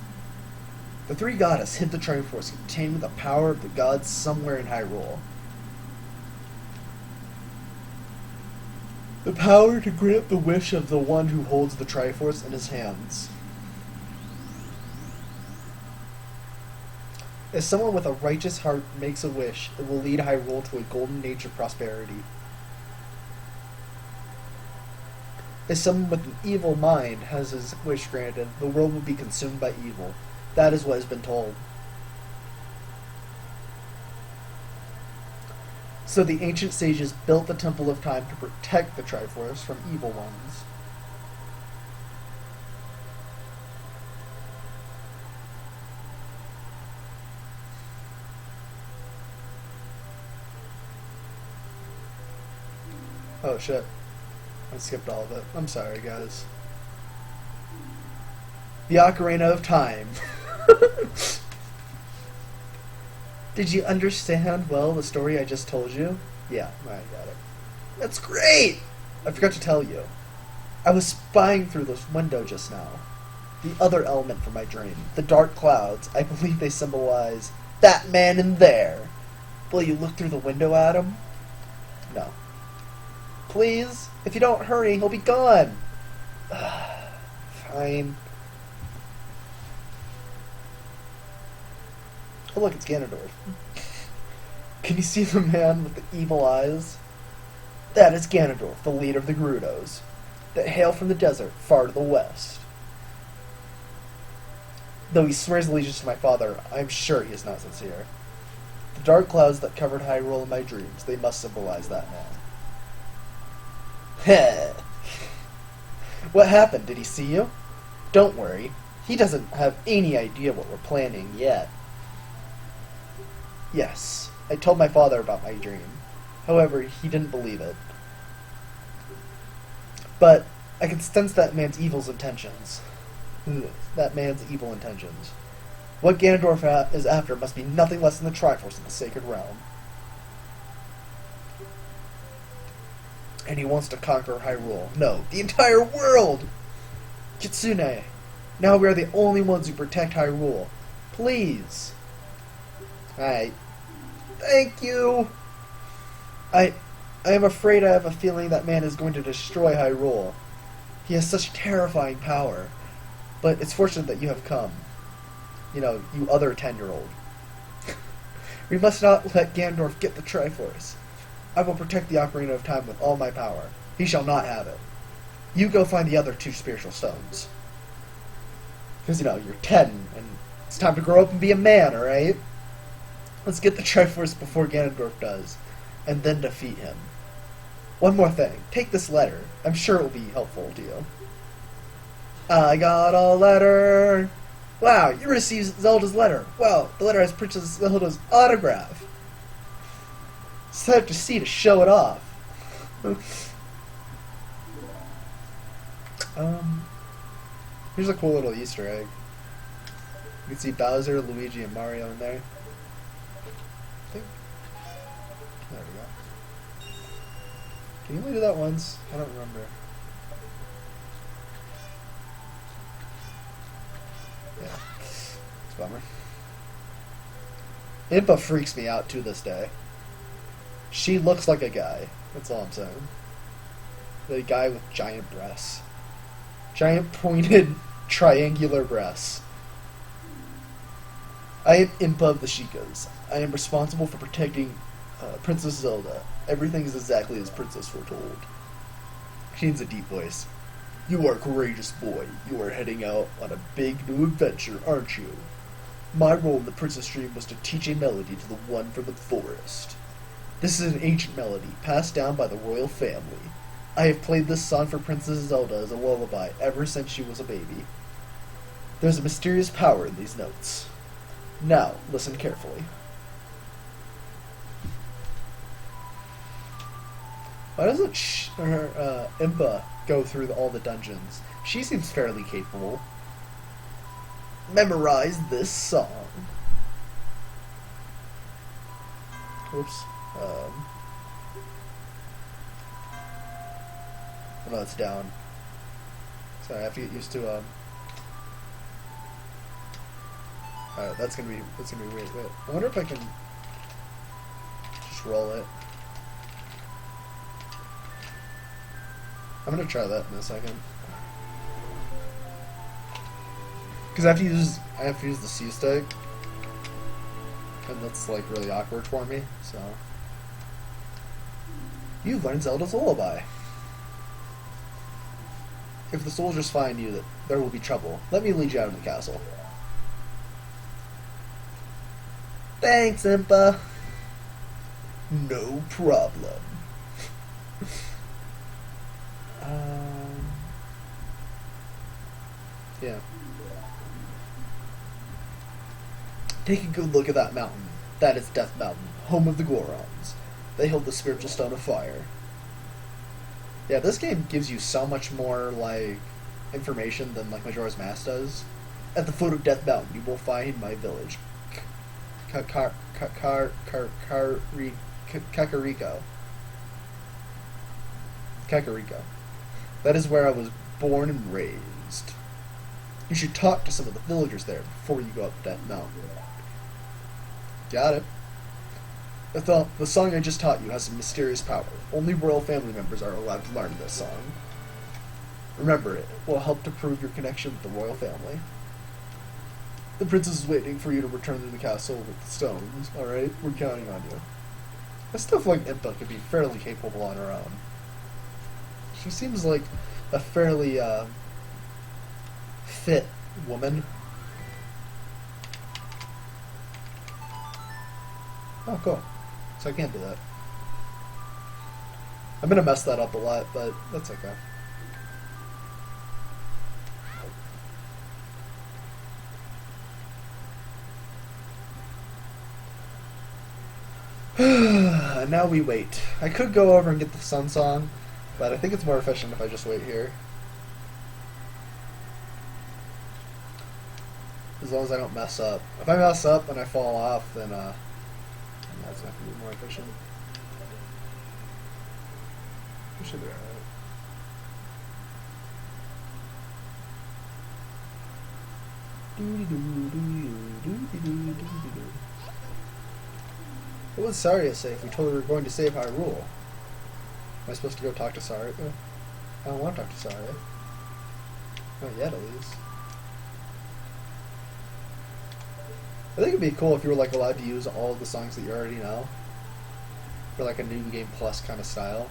S1: The three goddesses hid the Triforce containing the power of the gods somewhere in Hyrule. The power to grant the wish of the one who holds the Triforce in his hands. If someone with a righteous heart makes a wish, it will lead Hyrule to a golden age of prosperity. If someone with an evil mind has his wish granted, the world will be consumed by evil. That is what has been told. So the ancient sages built the Temple of Time to protect the Triforce from evil ones. Oh shit. I skipped all of it. I'm sorry, guys. The Ocarina of Time. Did you understand well the story I just told you? Yeah, I got it. That's great! I forgot to tell you. I was spying through this window just now. The other element for my dream, the dark clouds, I believe they symbolize that man in there. Will you look through the window at him? No. Please? If you don't hurry, he'll be gone. Fine. Oh look, it's Ganondorf. Can you see the man with the evil eyes? That is Ganondorf, the leader of the Gerudos, that hail from the desert far to the west. Though he swears allegiance to my father, I am sure he is not sincere. The dark clouds that covered Hyrule in my dreams, they must symbolize that man. Heh. What happened? Did he see you? Don't worry. He doesn't have any idea what we're planning yet. Yes, I told my father about my dream. However, he didn't believe it. But I can sense that man's evil intentions. That man's evil intentions. What Ganondorf is after must be nothing less than the Triforce in the Sacred Realm. And he wants to conquer Hyrule. No, the entire world! Kitsune, now we are the only ones who protect Hyrule. Please. Alright. Thank you! I am afraid I have a feeling that man is going to destroy Hyrule. He has such terrifying power. But it's fortunate that you have come. You know, you other 10-year-old. We must not let Ganondorf get the Triforce. I will protect the Ocarina of Time with all my power. He shall not have it. You go find the other 2 spiritual stones. Because, you know, you're 10, and it's time to grow up and be a man, alright? Let's get the Triforce before Ganondorf does, and then defeat him. One more thing. Take this letter. I'm sure it will be helpful to you. I got a letter. Wow, you received Zelda's letter. Wow, the letter has Princess Zelda's autograph. So I have to see to show it off. Here's a cool little Easter egg. You can see Bowser, Luigi, and Mario in there. I think. There we go. Can you only do that once? I don't remember. Yeah. It's a bummer. Impa freaks me out to this day. She looks like a guy. That's all I'm saying. The guy with giant breasts. Giant pointed triangular breasts. I am Impa of the Sheikahs. I am responsible for protecting Princess Zelda. Everything is exactly as Princess foretold. She needs a deep voice. You are a courageous boy. You are heading out on a big new adventure, aren't you? My role in the Princess Dream was to teach a melody to the one from the forest. This is an ancient melody, passed down by the royal family. I have played this song for Princess Zelda as a lullaby ever since she was a baby. There's a mysterious power in these notes. Now, listen carefully. Why doesn't Impa go through all the dungeons? She seems fairly capable. Memorize this song. Oops. Oh, no, it's down. Sorry, I have to get used to Alright, that's gonna be weird. Wait, I wonder if I can just roll it. I'm gonna try that in a second. Because I have to use the C stick, and that's like really awkward for me. So you've learned Zelda's Lullaby. If the soldiers find you, that there will be trouble. Let me lead you out of the castle. Thanks, Impa. No problem. Yeah. Take a good look at that mountain. That is Death Mountain, home of the Gorons. They hold the spiritual stone of fire. Yeah, this game gives you so much more, like, information than, like, Majora's Mask does. At the foot of Death Mountain, you will find my village. Kakariko. That is where I was born and raised. You should talk to some of the villagers there before you go up that mountain. Got it. The song I just taught you has a mysterious power. Only royal family members are allowed to learn this song. Remember it. It will help to prove your connection with the royal family. The princess is waiting for you to return to the castle with the stones, alright? We're counting on you. I still feel like Impa could be fairly capable on her own. She seems like a fairly, fit woman. Oh, cool. So I can't do that. I'm gonna mess that up a lot, but that's okay. Now we wait. I could go over and get the sun song, but I think it's more efficient if I just wait here. As long as I don't mess up. If I mess up and I fall off, then that's not going to be more efficient. We should be alright. What would Saria say if we told her we were going to save Hyrule? Am I supposed to go talk to Saria? I don't want to talk to Saria. Not yet, at least. I think it'd be cool if you were like allowed to use all of the songs that you already know for like a new game plus kind of style.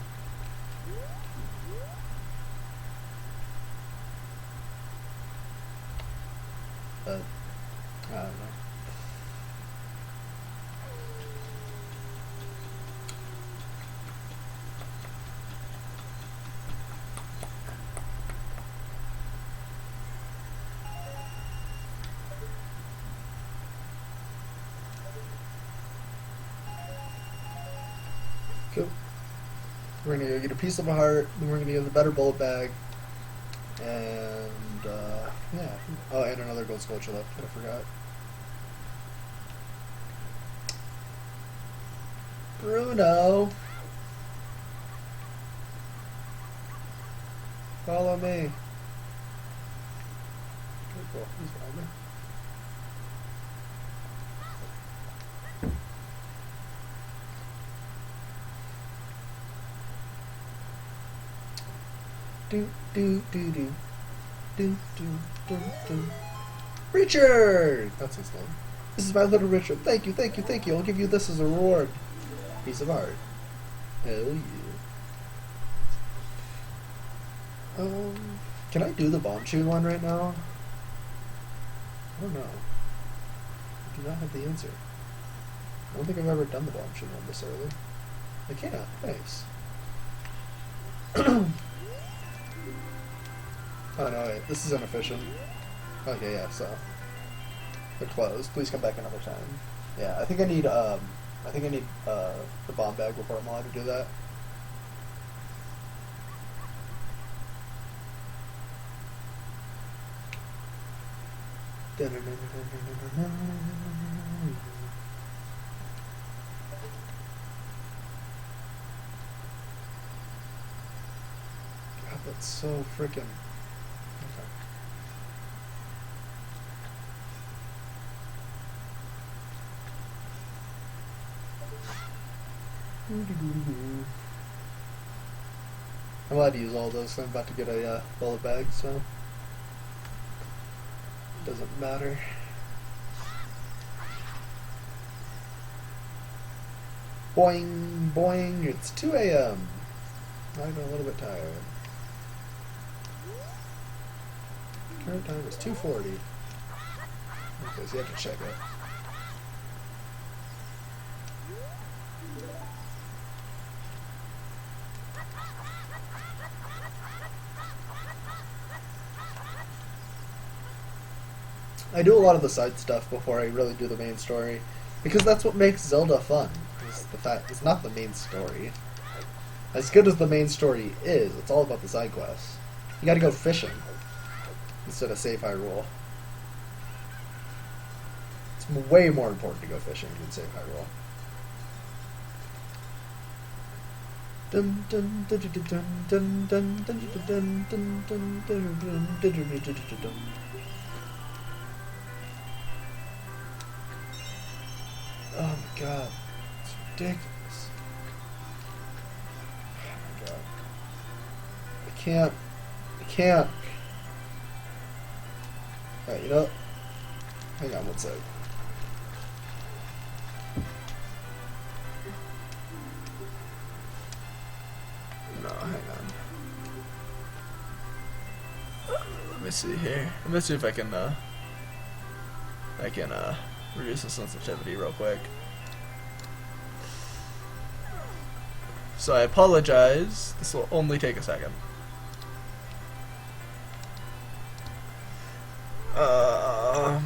S1: But I don't know. Cool. We're gonna go get a piece of a heart, then we're gonna get a better bullet bag, and yeah. Oh, and another gold sculpture left that I forgot. Bruno, follow me. Okay, cool. He's following me. Do do do do do do do do. Richard, that's his name. This is my little Richard. Thank you, thank you, thank you. I'll give you this as a reward. Piece of art. Hell yeah. Can I do the bomb tune one right now? I don't know. I do not have the answer. I don't think I've ever done the bomb tune one this early. I can't. Nice. Oh no, wait, this is inefficient. Okay, yeah, so they're closed. Please come back another time. Yeah, I think I need the bomb bag before I'm allowed to do that. God, that's so freaking. Okay. I'm allowed to use all those, so I'm about to get a bullet bag, so it doesn't matter. Boing, boing, it's 2 a.m. I'm a little bit tired. Current time is 2:40. Okay, so you have to check it. I do a lot of the side stuff before I really do the main story, because that's what makes Zelda fun. Is the fact it's not the main story. As good as the main story is, it's all about the side quests. You got to go fishing instead of save Hyrule. It's way more important to go fishing than save Hyrule. Dun dun dun dun dun dun dun dun dun dun dun dun. Oh my god, it's ridiculous. Oh my god. I can't. Alright, you know what? Hang on one sec. No, hang on. Let me see here. Let me see if I can reduce the sensitivity real quick. So I apologize. This will only take a second. I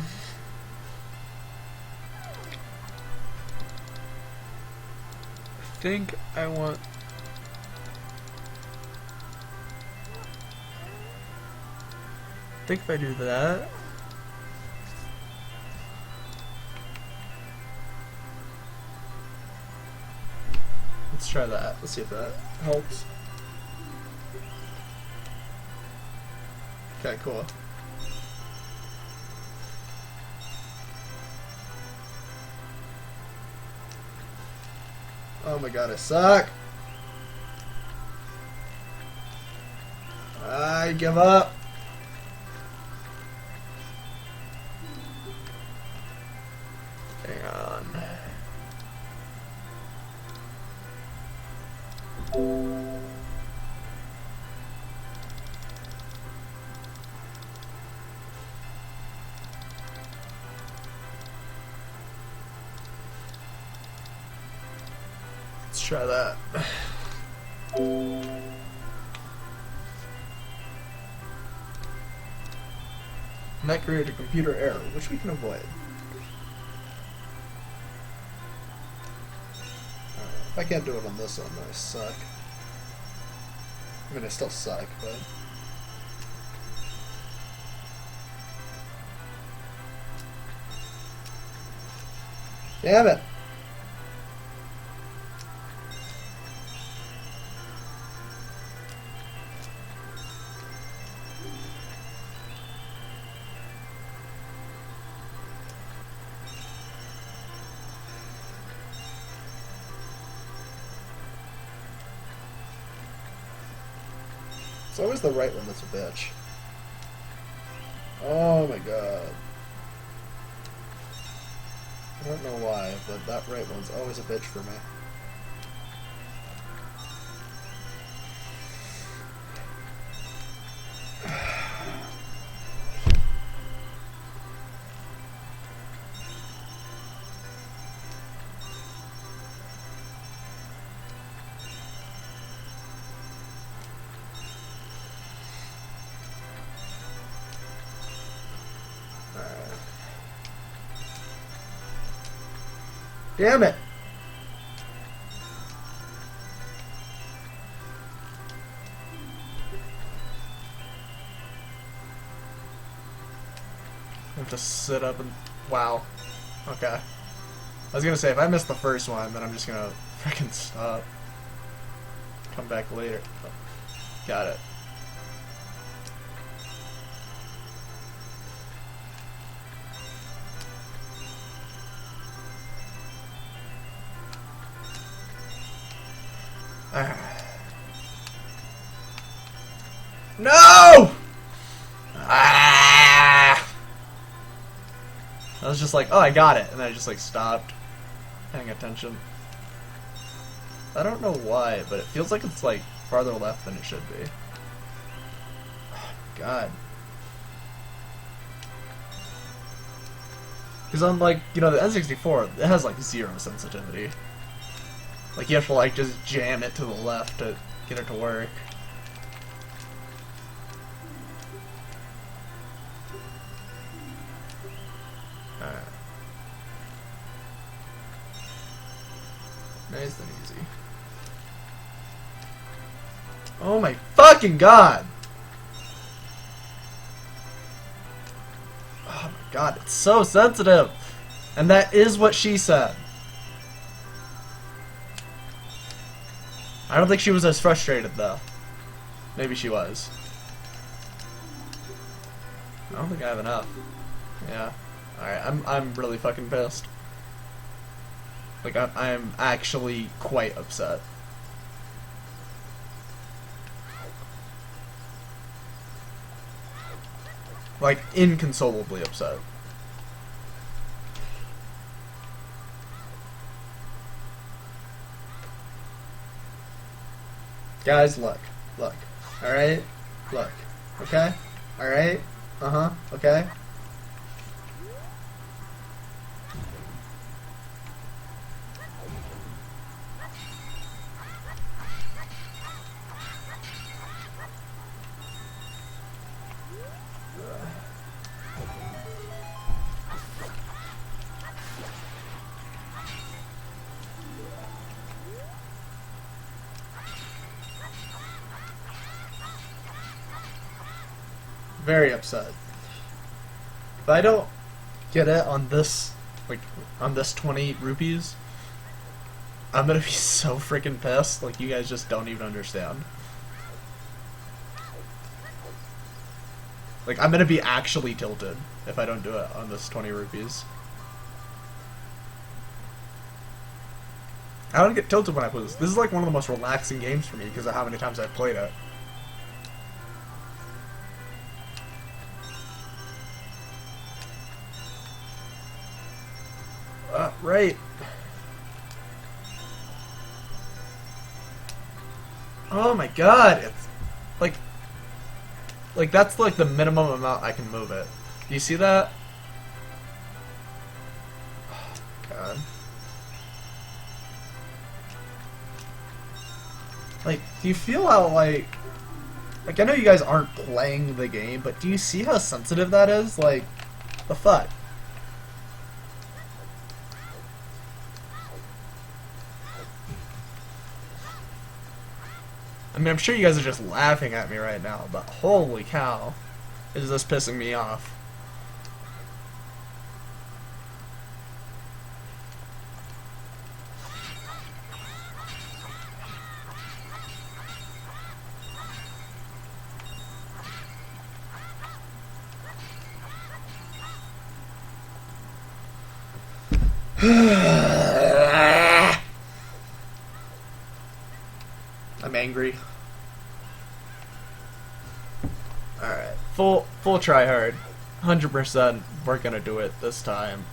S1: think I want. I think if I do that. Let's try that. Let's see if that helps. Okay, cool. Oh my god, I suck. I give up. Hang on. Let's try that. And that created a computer error, which we can avoid. If I can't do it on this one, I suck. I mean, I still suck, but... Damn it! It's always the right one that's a bitch. Oh my god. I don't know why, but that right one's always a bitch for me. Damn it!
S2: to sit up and... Wow. Okay. I was gonna say, if I miss the first one, then I'm just gonna freaking stop. Come back later. Oh, got it. No! Ah! I was just like, oh, I got it, and then I just like stopped paying attention. I don't know why, but it feels like it's like farther left than it should be. Oh, God. Because on like, you know, the N64, it has like 0 sensitivity. Like you have to like just jam it to the left to get it to work. Alright. Nice and easy. Oh my fucking god! Oh my god, it's so sensitive! And that is what she said. I don't think she was as frustrated though. Maybe she was. I don't think I have enough. Yeah. Alright, I'm really fucking pissed. Like I'm actually quite upset. Like inconsolably upset. Guys, look. Look. Alright? Look. Okay? Alright? Uh-huh. Okay? Very upset. If I don't get it on this, like, on this 20 rupees, I'm gonna be so freaking pissed, like, you guys just don't even understand. Like, I'm gonna be actually tilted if I don't do it on this 20 rupees. I don't get tilted when I play this. This is like one of the most relaxing games for me because of how many times I've played it. Right. Oh my god, it's like that's like the minimum amount I can move it. Do you see that? Oh, god. Like, do you feel how like I know you guys aren't playing the game, but do you see how sensitive that is? Like, the fuck? I mean, I'm sure you guys are just laughing at me right now, but holy cow, is this pissing me off. I'm angry. Alright, full try hard. 100% we're gonna do it this time.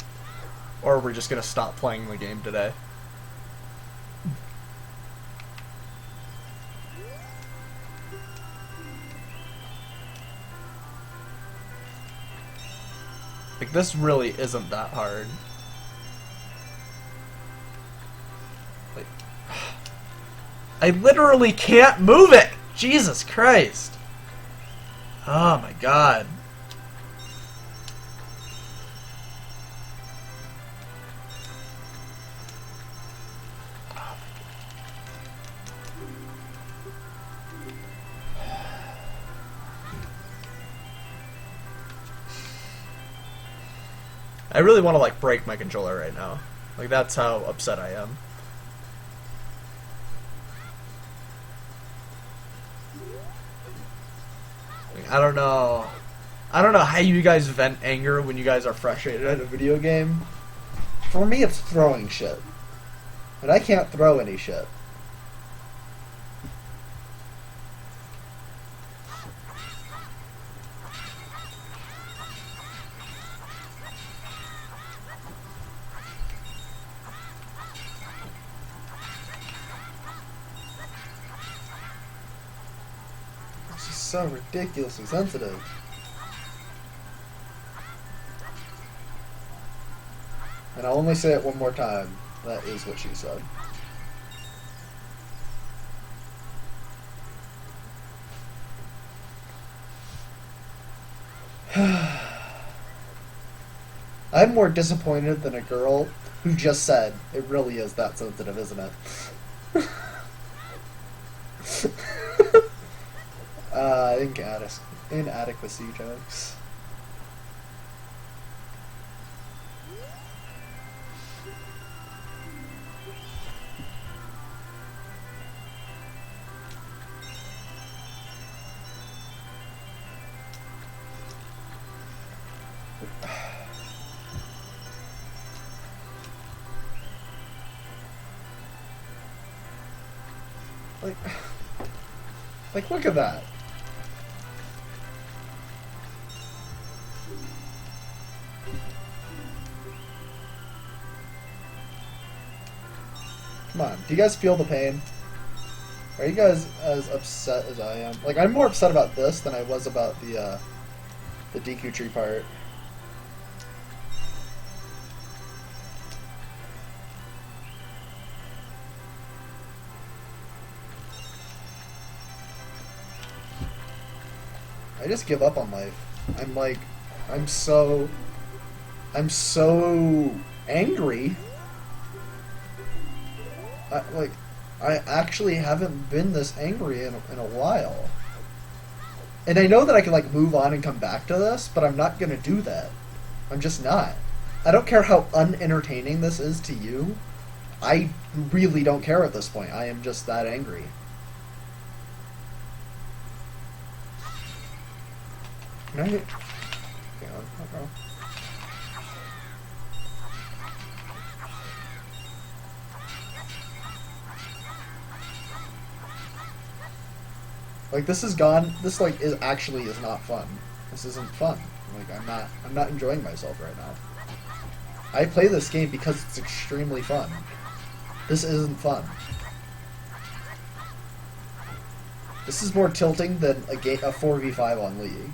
S2: Or we're just gonna stop playing the game today. Like, this really isn't that hard. Like, I literally can't move it! Jesus Christ! Oh my god. really want to like break my controller right now. Like that's how upset I am. Like, I don't know. I don't know how you guys vent anger when you guys are frustrated at a video game.
S1: For me, it's throwing shit. And I can't throw any shit. It's just so ridiculously sensitive. And I'll only say it one more time. That is what she said. I'm more disappointed than a girl who just said, it really is that sensitive, isn't it? Inadequacy jokes. Like, look at that. Come on, do you guys feel the pain? Are you guys as upset as I am? Like, I'm more upset about this than I was about the DQ tree part. I just give up on life. I'm so angry. I actually haven't been this angry in a while. And I know that I can, like, move on and come back to this, but I'm not gonna do that. I'm just not. I don't care how unentertaining this is to you. I really don't care at this point. I am just that angry. Can I hit? Yeah, okay. Like, this is gone. This, like, is not fun. This isn't fun. Like, I'm not enjoying myself right now. I play this game because it's extremely fun. This isn't fun. This is more tilting than a 4v5 on League.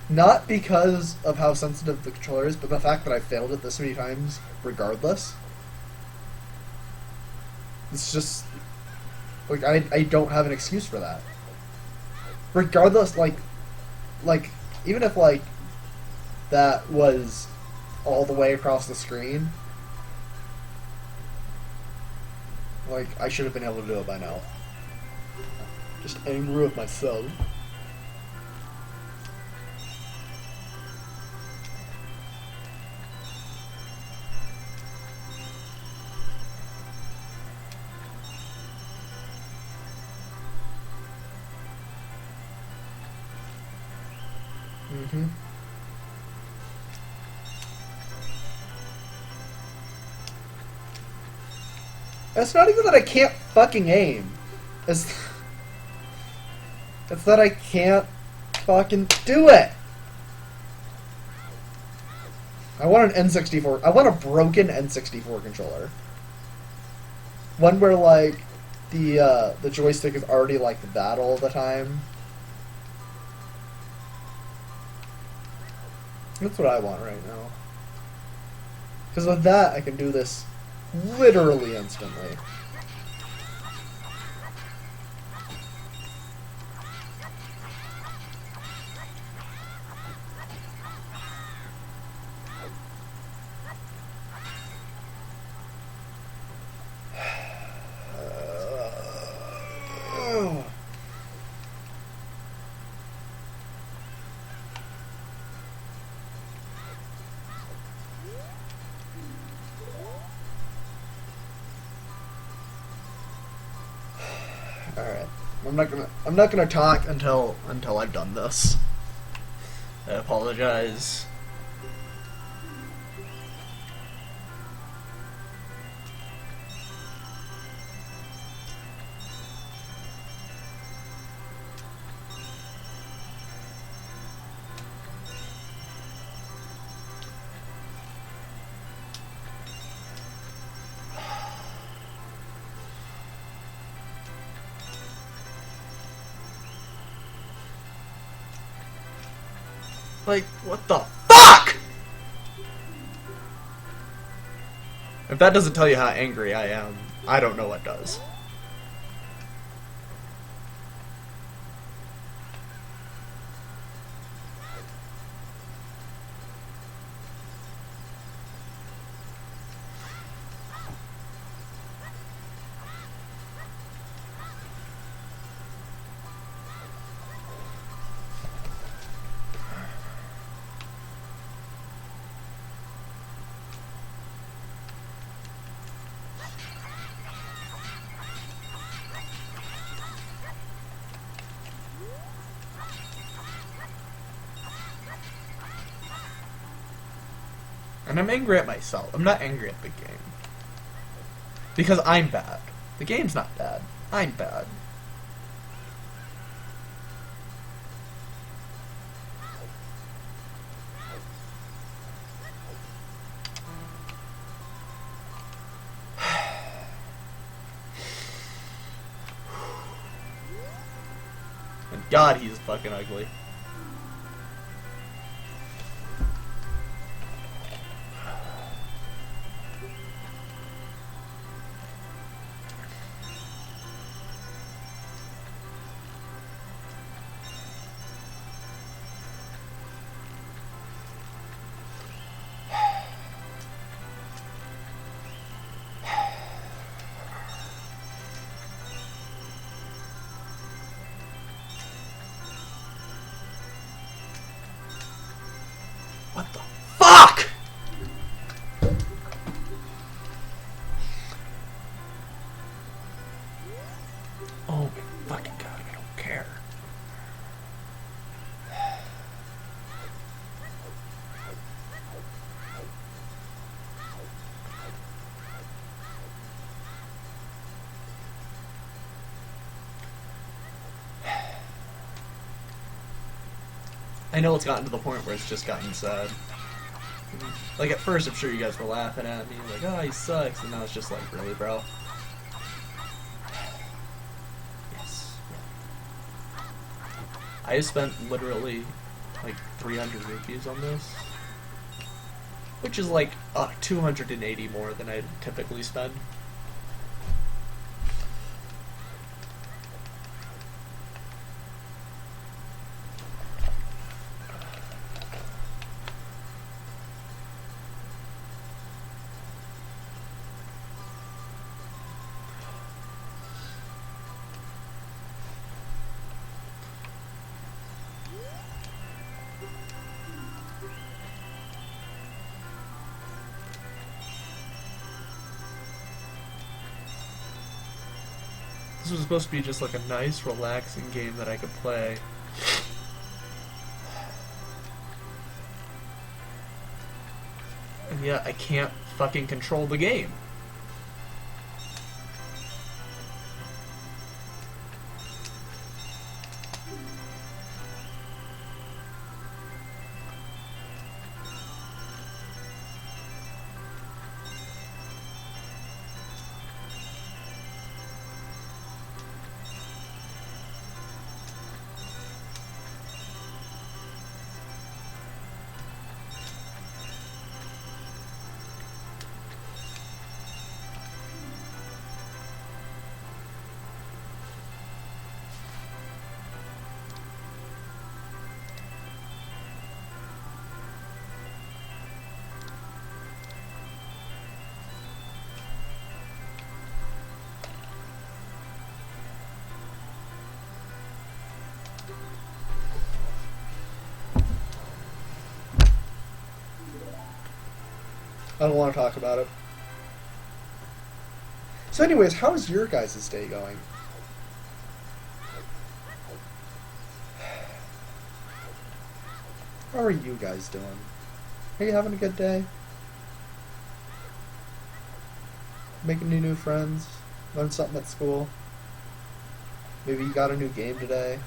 S1: Not because of how sensitive the controller is, but the fact that I failed it this many times regardless. It's just... like, I don't have an excuse for that. Regardless, like, even if, like, that was all the way across the screen, like, I should have been able to do it by now. Just angry with myself. Mm-hmm. It's not even that I can't fucking aim. It's that I can't fucking do it. I want an N64. I want a broken N64 controller. One where, like, the joystick is already, like, that all the time. That's what I want right now. Because with that, I can do this literally instantly. I'm not gonna talk
S2: until I've done this. I apologize. Like, what the fuck? If that doesn't tell you how angry I am, I don't know what does. And I'm angry at myself. I'm not angry at the game. Because I'm bad. The game's not bad. I'm bad. And God, he's fucking ugly. What the fuck? Oh my fucking God, I don't care. I know it's gotten to the point where it's just gotten sad. Like, at first, I'm sure you guys were laughing at me, like, oh, he sucks, and now it's just like, really, bro? Yes. I spent literally, like, 300 rupees on this. Which is like, 280 more than I typically spend. This was supposed to be just like a nice, relaxing game that I could play. And yet, I can't fucking control the game.
S1: I don't want to talk about it. So anyways, how's your guys' day going? How are you guys doing? Are you having a good day? Making new friends? Learn something at school? Maybe you got a new game today?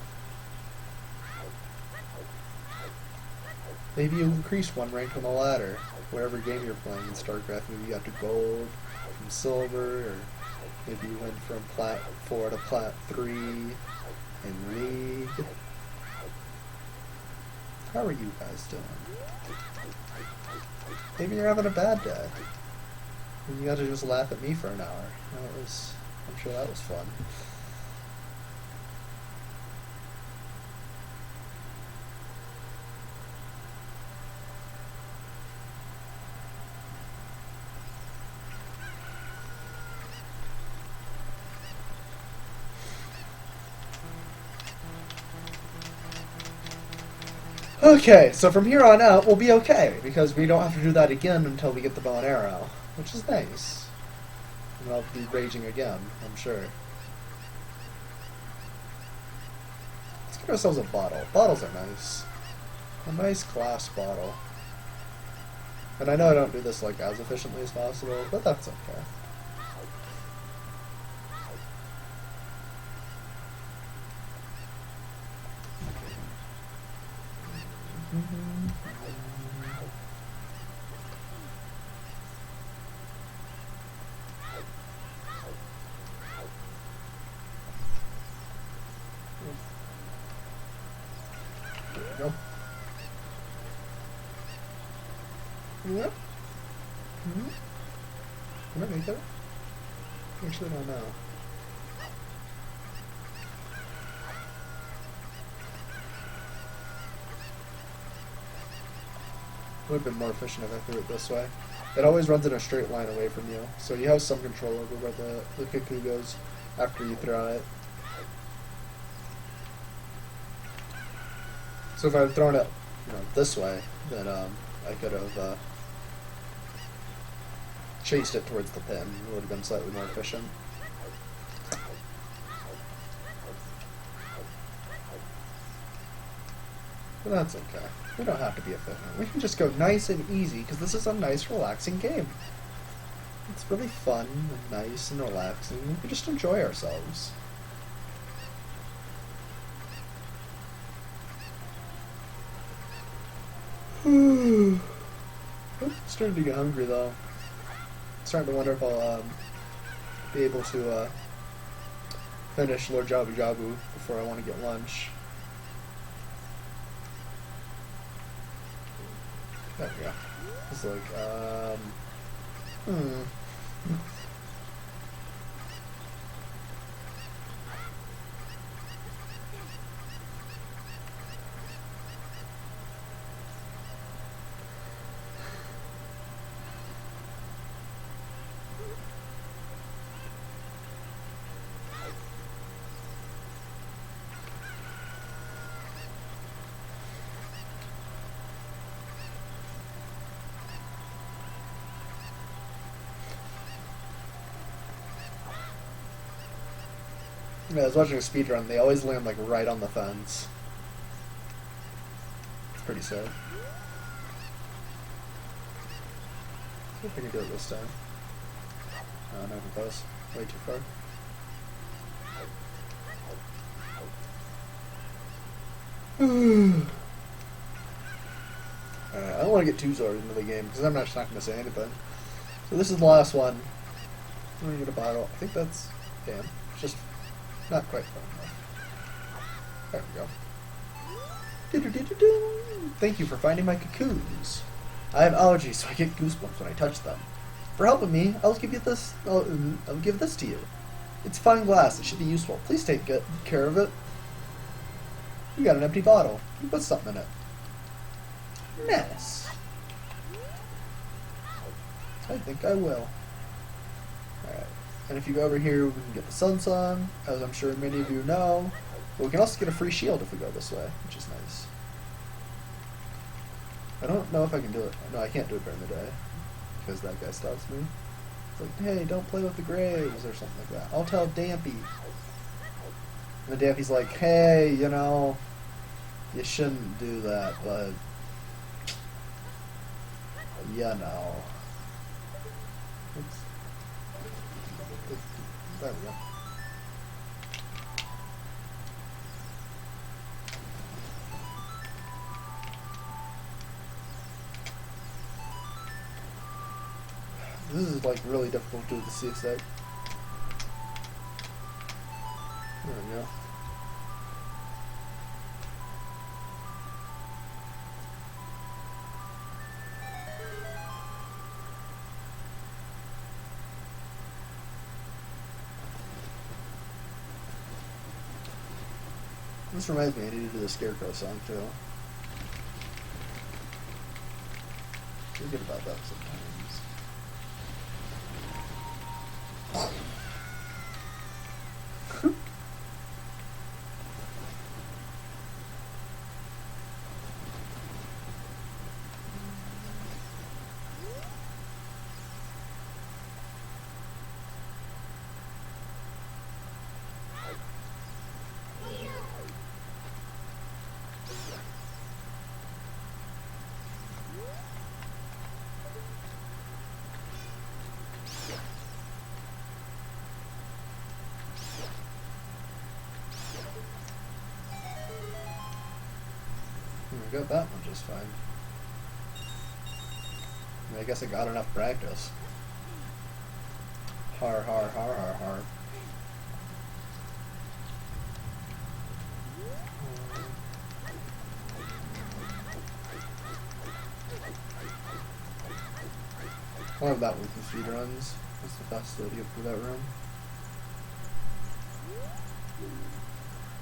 S1: Maybe you increased one rank on the ladder. Whatever game you're playing in StarCraft, maybe you got to gold, from silver, or maybe you went from Plat 4 to Plat 3 in League. How are you guys doing? Maybe you're having a bad day. And you got to just laugh at me for an hour. I'm sure that was fun. Okay, so from here on out, we'll be okay, because we don't have to do that again until we get the bow and arrow, which is nice. And I'll be raging again, I'm sure. Let's get ourselves a bottle. Bottles are nice. A nice glass bottle. And I know I don't do this like as efficiently as possible, but that's okay. There we go. Yep. Can I make it? Actually, I don't know. Would have been more efficient if I threw it this way. It always runs in a straight line away from you, so you have some control over where the cuckoo goes after you throw it. So if I had thrown it, this way, then I could have chased it towards the pin. It would have been slightly more efficient. But that's okay. We don't have to be efficient. We can just go nice and easy, because this is a nice, relaxing game. It's really fun and nice and relaxing. We can just enjoy ourselves. I'm starting to get hungry, though. Starting to wonder if I'll be able to finish Lord Jabu Jabu before I want to get lunch. There we go. It's like, yeah, I was watching a speedrun. They always land like right on the fence. It's pretty sad. See if I can do it this time. Oh, not even close. Way too far. Alright, I don't want to get too sorted into the game because I'm just not going to say anything. So this is the last one. I'm going to get a bottle. I think that's... Damn. It's just not quite fun enough. There we go. Do-do-do-do-do. Thank you for finding my cocoons. I have allergies, so I get goosebumps when I touch them. For helping me, I'll give you this. I'll give this to you. It's fine glass. It should be useful. Please take good care of it. You got an empty bottle. You put something in it. Nice. I think I will. Alright. And if you go over here, we can get the Sun Song, as I'm sure many of you know. But we can also get a free shield if we go this way, which is nice. I don't know if I can do it. No, I can't do it during the day, because that guy stops me. It's like, hey, don't play with the graves, or something like that. I'll tell Dampy. And the Dampy's like, hey, you shouldn't do that, but Yeah, no. Oops. There we go. This is like really difficult to do with the C stick. There we go. This reminds me, I need to do the Scarecrow song too. Forget about that sometimes. I got that one just fine. I guess I got enough practice. Har har har har har. I'll have that with the speed runs. That's the best way to get through that room.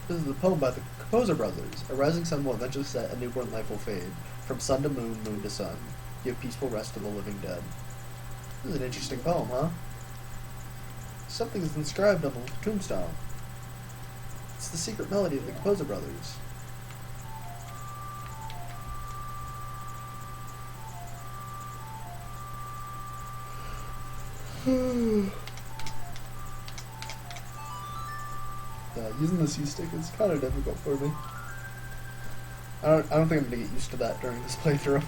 S1: This is the poem by the Composer Brothers. A rising sun will eventually set, a newborn life will fade. From sun to moon, moon to sun. Give peaceful rest to the living dead. This is an interesting poem, huh? Something is inscribed on the tombstone. It's the secret melody of the Composer Brothers. Using the C-stick is kind of difficult for me. I don't think I'm gonna get used to that during this playthrough.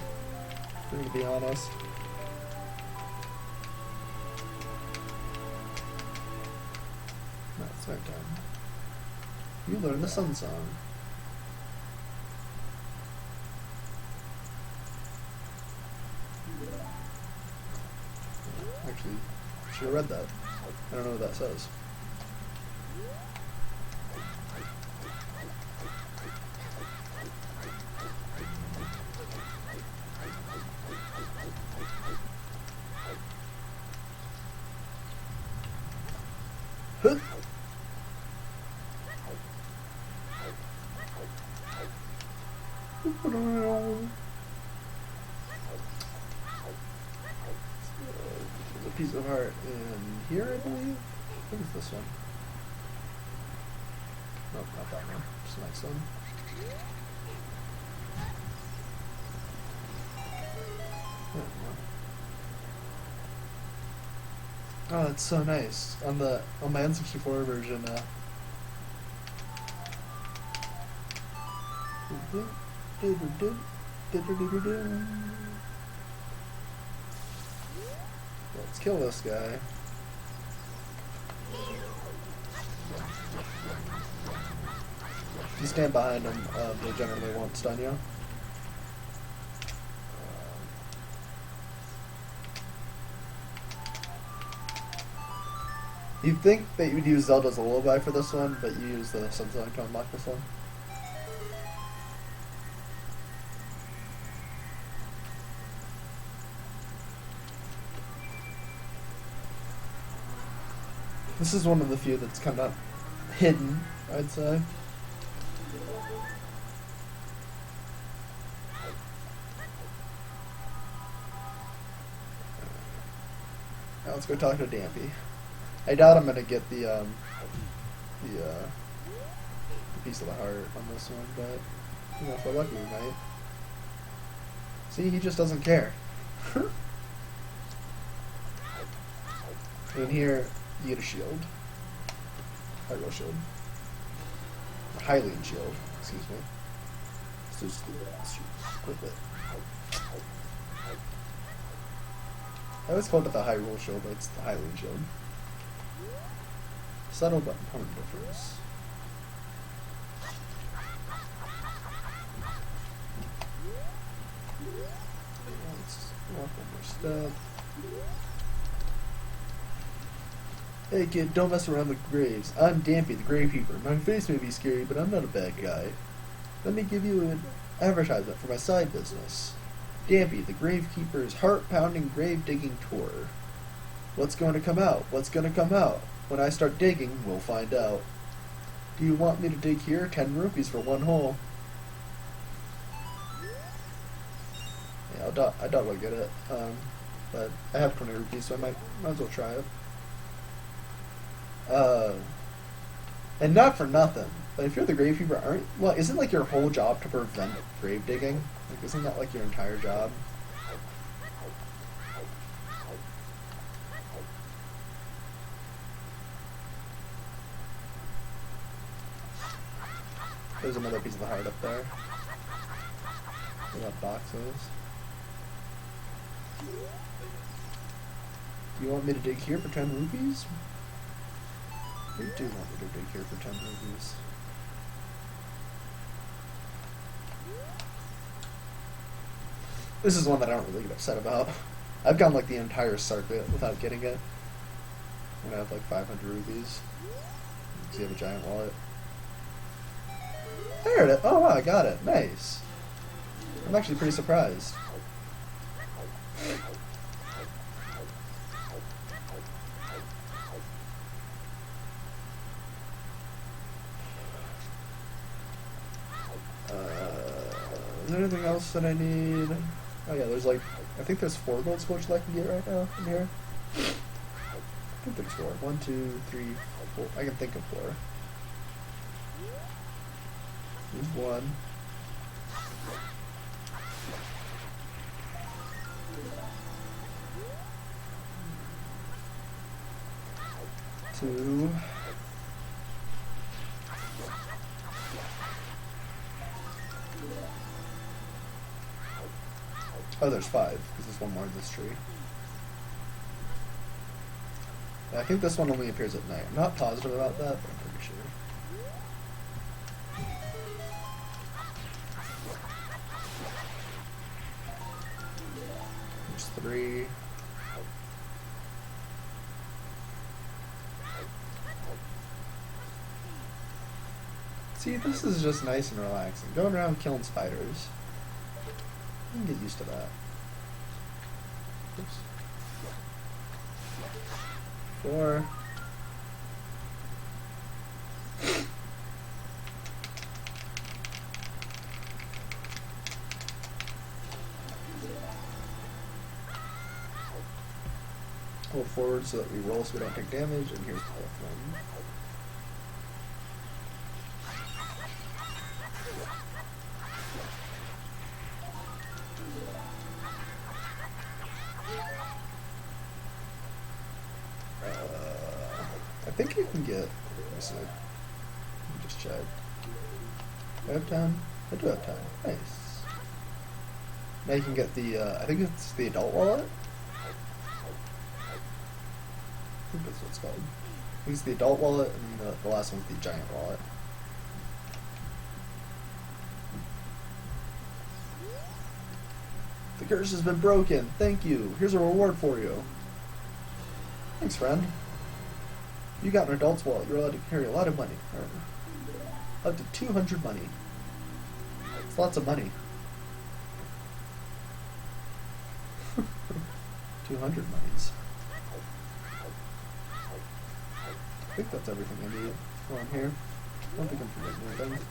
S1: I'm gonna be honest. No, it's night time. You learn the Sun Song. Actually, I should have read that. I don't know what that says. There's a piece of heart in here, I believe. I think it's this one. Nope, not that one. It's the next one. Oh, it's so nice. On my N64 version, let's kill this guy. If you stand behind them, they generally won't stun you. You'd think that you would use Zelda's Lullaby for this one, but you use the Sun Song to unlock this one. This is one of the few that's kind of hidden, I'd say. Now let's go talk to Dampy. I doubt I'm gonna get the piece of the heart on this one, but you know, if we're lucky, we might. See, he just doesn't care. And here, you get a shield. Hyrule shield. A Hylian shield, excuse me. Let's just equip it. I always called it the Hyrule Shield, but it's the Hylian Shield. Subtle but important difference. Let's walk one more step. Hey kid, don't mess around with graves. I'm Dampy, the Gravekeeper. My face may be scary, but I'm not a bad guy. Let me give you an advertisement for my side business. Dampy, the Gravekeeper's heart-pounding grave-digging tour. What's going to come out? What's going to come out? When I start digging, we'll find out. Do you want me to dig here? 10 rupees for one hole. Yeah, I doubt I'll get it. But I have 20 rupees, so I might as well try it. And not for nothing, but if you're the Gravekeeper, isn't like your whole job to prevent grave digging? Like, isn't that like your entire job? There's another piece of the heart up there. Where that box is. Do you want me to dig here for 10 rupees? You do want me to dig here for 10 rupees. This is one that I don't really get upset about. I've gone like the entire circuit without getting it. When I have like 500 rupees. So you have a giant wallet. There it is. Oh wow, I got it. Nice. I'm actually pretty surprised. Is there anything else that I need? Oh yeah, there's like, I think there's 4 gold squash that I can get right now in here. I think there's 4. 1, 2, 3, 4. I can think of 4. There's 1. 2. Oh, there's 5, because there's 1 more in this tree. Yeah, I think this one only appears at night. I'm not positive about that, but I'm pretty sure. There's 3. See, this is just nice and relaxing. Going around killing spiders. I can get used to that. Oops. 4. Hold forward so that we roll so we don't take damage, and here's the whole thing. I think you can get, let me see, let me just check. Do I have 10? I do have 10, nice. Now you can get the, I think it's the adult wallet? I think that's what it's called. I think it's the adult wallet, and the last one's the giant wallet. The curse has been broken, thank you. Here's a reward for you. Thanks, friend. You got an adult's wallet. You're allowed to carry a lot of money. Up to 200 money. It's lots of money. 200 monies. I think that's everything I need while I'm here. I don't think I'm forgetting anything.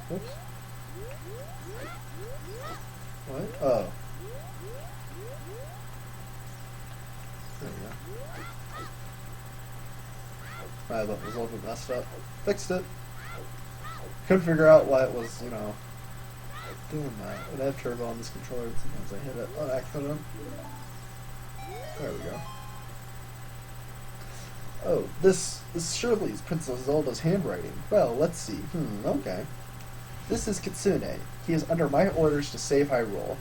S1: Whoops. What? Oh. There we go. My button was a little bit messed up. Fixed it. Couldn't figure out why it was, you know, doing that. When I have turbo on this controller, sometimes I hit it on accident. There we go. Oh, this surely is Princess Zelda's handwriting. Well, let's see. Okay. This is Kitsune. He is under my orders to save Hyrule.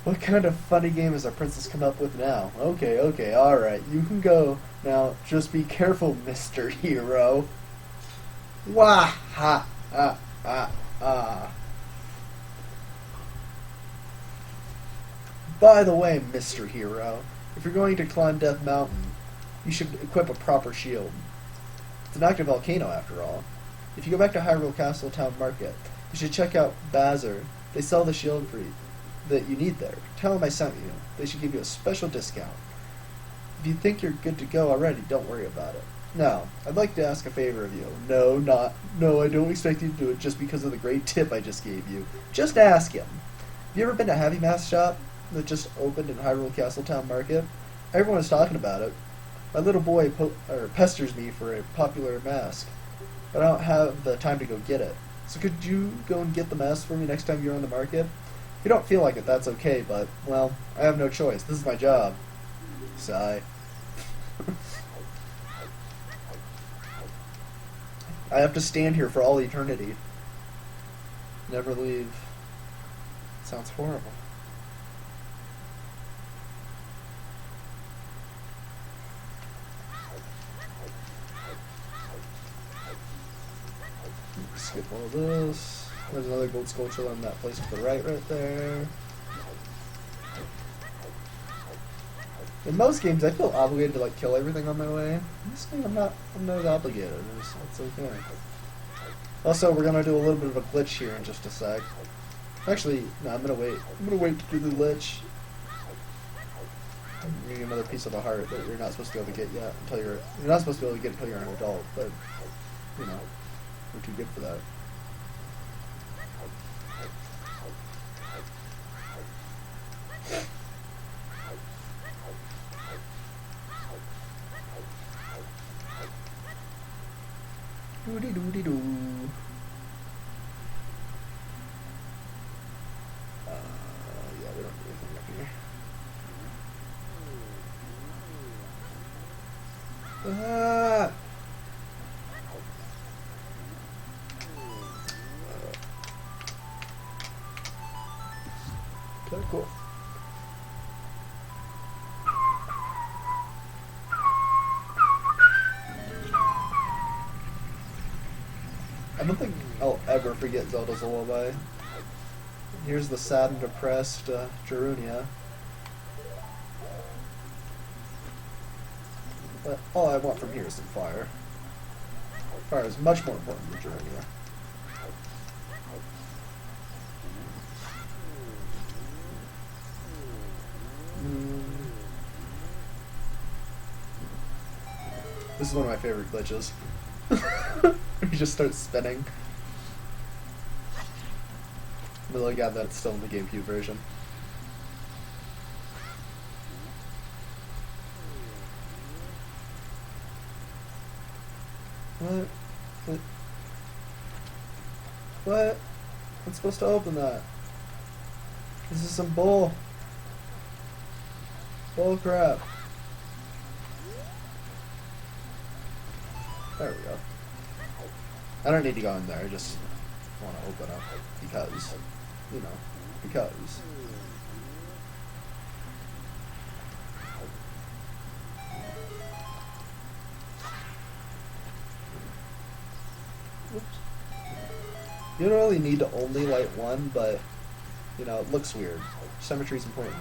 S1: What kind of funny game has our princess come up with now? Okay, okay, alright, you can go. Now, just be careful, Mr. Hero. Wah ha ah ah ah. By the way, Mr. Hero, if you're going to climb Death Mountain, you should equip a proper shield. It's an active volcano, after all. If you go back to Hyrule Castle Town Market, you should check out Bazar. They sell the shield for you that you need there. Tell them I sent you. They should give you a special discount. If you think you're good to go already, don't worry about it. Now, I'd like to ask a favor of you. No, I don't expect you to do it just because of the great tip I just gave you. Just ask him. Have you ever been to Happy Mask Shop that just opened in Hyrule Castle Town Market? Everyone is talking about it. My little boy pesters me for a popular mask, but I don't have the time to go get it. So could you go and get the mask for me next time you're on the market? If you don't feel like it, that's okay, but, well, I have no choice. This is my job. Sigh. I have to stand here for all eternity. Never leave. Sounds horrible. Skip all this. There's another gold sculpture on that place to the right there. In most games, I feel obligated to kill everything on my way. In this game, I'm not obligated. It's okay. Also, we're gonna do a little bit of a glitch here in just a sec. Actually, no, I'm gonna wait. I'm gonna wait to do the glitch. I'm gonna get another piece of the heart that you're not supposed to be able to get yet until you're not supposed to be able to get until you're an adult. But you know, we're too good for that. Doody doody doo. Yeah, we don't do anything up here. Ah! Okay, cool. I don't think I'll ever forget Zelda's Lullaby. Here's the sad and depressed Jurunia. But all I want from here is some fire. Fire is much more important than Jurunia. This is one of my favorite glitches. You just start spinning. I'm really glad that it's still in the GameCube version. What? What? I'm supposed to open that. This is some bull. Bull crap. There we go. I don't need to go in there, I just want to open up because, you know, because. Oops. You don't really need to only light one, but, you know, it looks weird. Symmetry's important.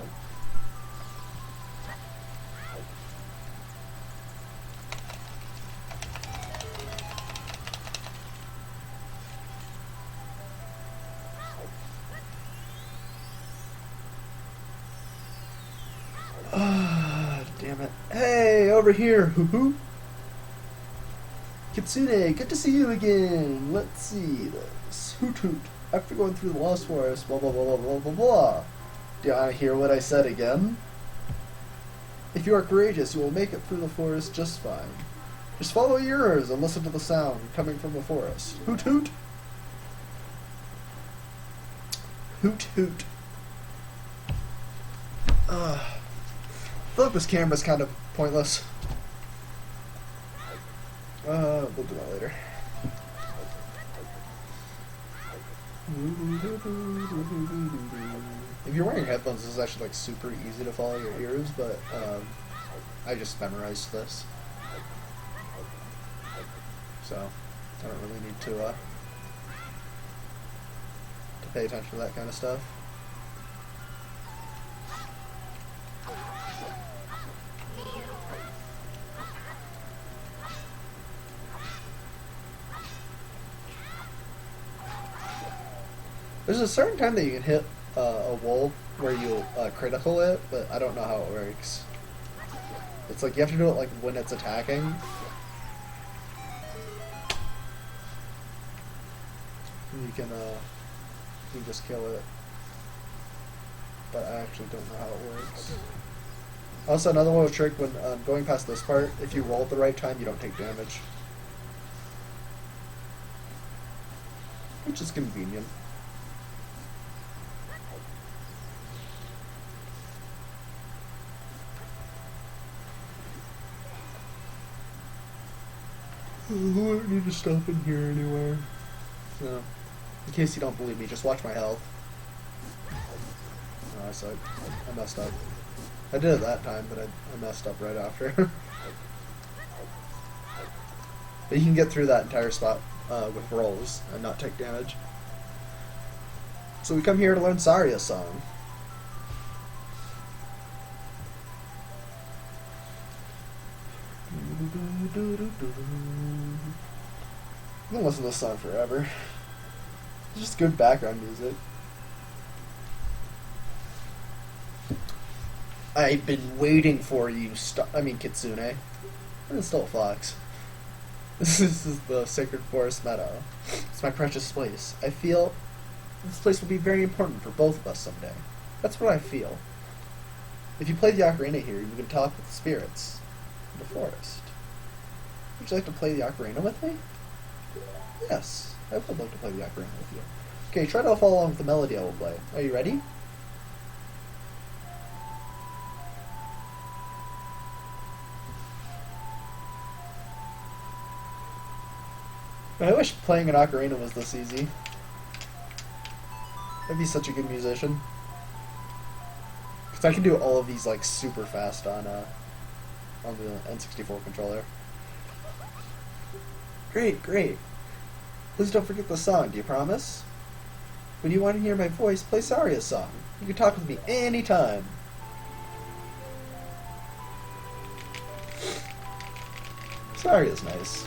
S1: Ah, damn it. Hey, over here, hoo-hoo. Kitsune, good to see you again. Let's see this. Hoot hoot. After going through the Lost Forest, blah blah blah blah blah blah blah. Do you want to hear what I said again? If you are courageous, you will make it through the forest just fine. Just follow your ears and listen to the sound coming from the forest. Hoot hoot. Hoot hoot. I feel like this camera's kind of pointless. We'll do that later. If you're wearing headphones, this is actually like super easy to follow your ears, but I just memorized this. So I don't really need to pay attention to that kind of stuff. There's a certain time that you can hit a wall where you'll critical it, but I don't know how it works. It's like you have to do it like when it's attacking. And you can just kill it. But I actually don't know how it works. Also, another little trick when going past this part, if you roll at the right time, you don't take damage. Which is convenient. I don't need to stop in here anywhere. So, in case you don't believe me, just watch my health. Oh, I suck. I messed up. I did it that time, but I messed up right after. But you can get through that entire spot with rolls and not take damage. So we come here to learn Saria's song. I'm gonna listen to this song forever. It's just good background music. I've been waiting for you, Kitsune. It's still a fox. This is the Sacred Forest Meadow. It's my precious place. I feel this place will be very important for both of us someday. That's what I feel. If you play the ocarina here, you can talk with the spirits in the forest. Would you like to play the ocarina with me? Yes, I would like to play the ocarina with you. Okay, try to follow along with the melody I will play. Are you ready? I wish playing an ocarina was this easy. I'd be such a good musician. Because I can do all of these like super fast on the N64 controller. Great, great. Please don't forget the song, do you promise? When you want to hear my voice, play Saria's song. You can talk with me anytime. Saria's nice.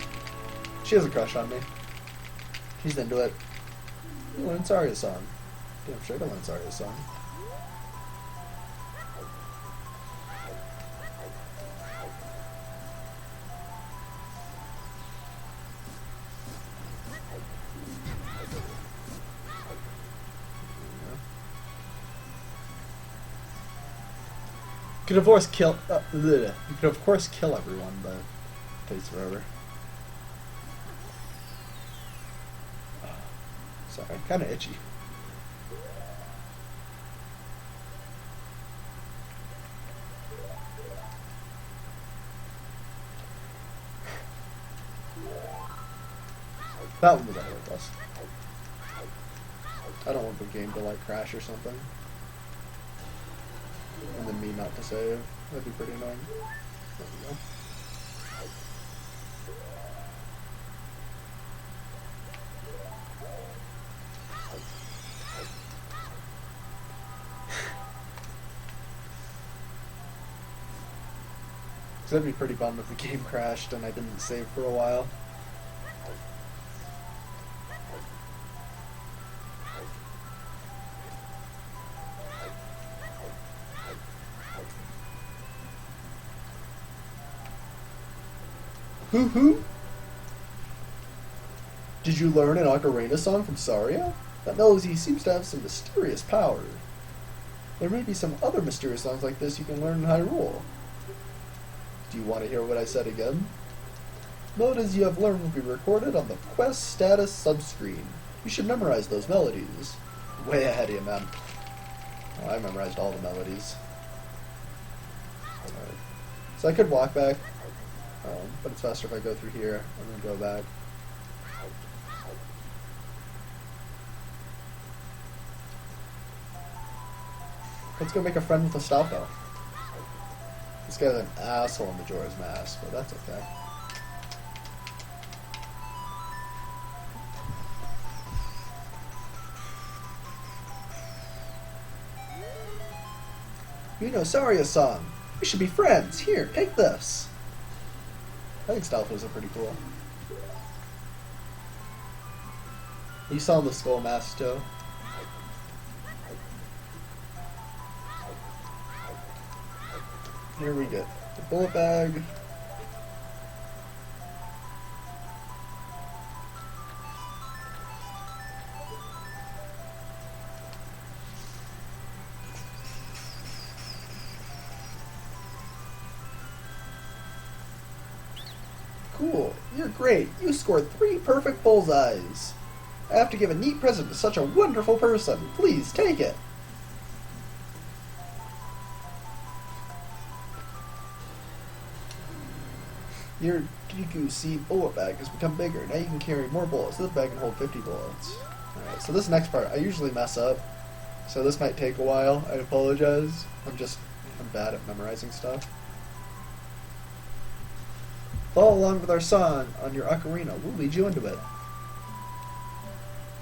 S1: She has a crush on me. She's into it. You learn Saria's song. Damn sure to learn Saria's song. You could of course kill everyone, but it takes forever. Sorry, kind of itchy. That one was out of us. I don't want the game to like crash or something. And then me not to save. That'd be pretty annoying. There we go. So I'd be pretty bummed if the game crashed and I didn't save for a while. Hoo-hoo! Did you learn an ocarina song from Saria? That melody seems to have some mysterious power. There may be some other mysterious songs like this you can learn in Hyrule. Do you want to hear what I said again? Melodies you have learned will be recorded on the quest status subscreen. You should memorize those melodies. Way ahead of you, man. Oh, I memorized all the melodies. Alright. So I could walk back, but it's faster if I go through here and then go back. Let's go make a friend with Astolfo. This guy's an asshole in Majora's Mask, but that's okay. You know, Saria-san, we should be friends. Here, take this. I think Astolfo's are pretty cool. You saw the skull mask too. Here we get the bullet bag. Cool, you're great. You scored 3 perfect bullseyes. I have to give a neat present to such a wonderful person. Please take it. Your Deku Seed bullet bag has become bigger. Now you can carry more bullets. This bag can hold 50 bullets. Alright, so this next part, I usually mess up. So this might take a while. I apologize. I'm bad at memorizing stuff. Follow along with our song on your ocarina. We'll lead you into it.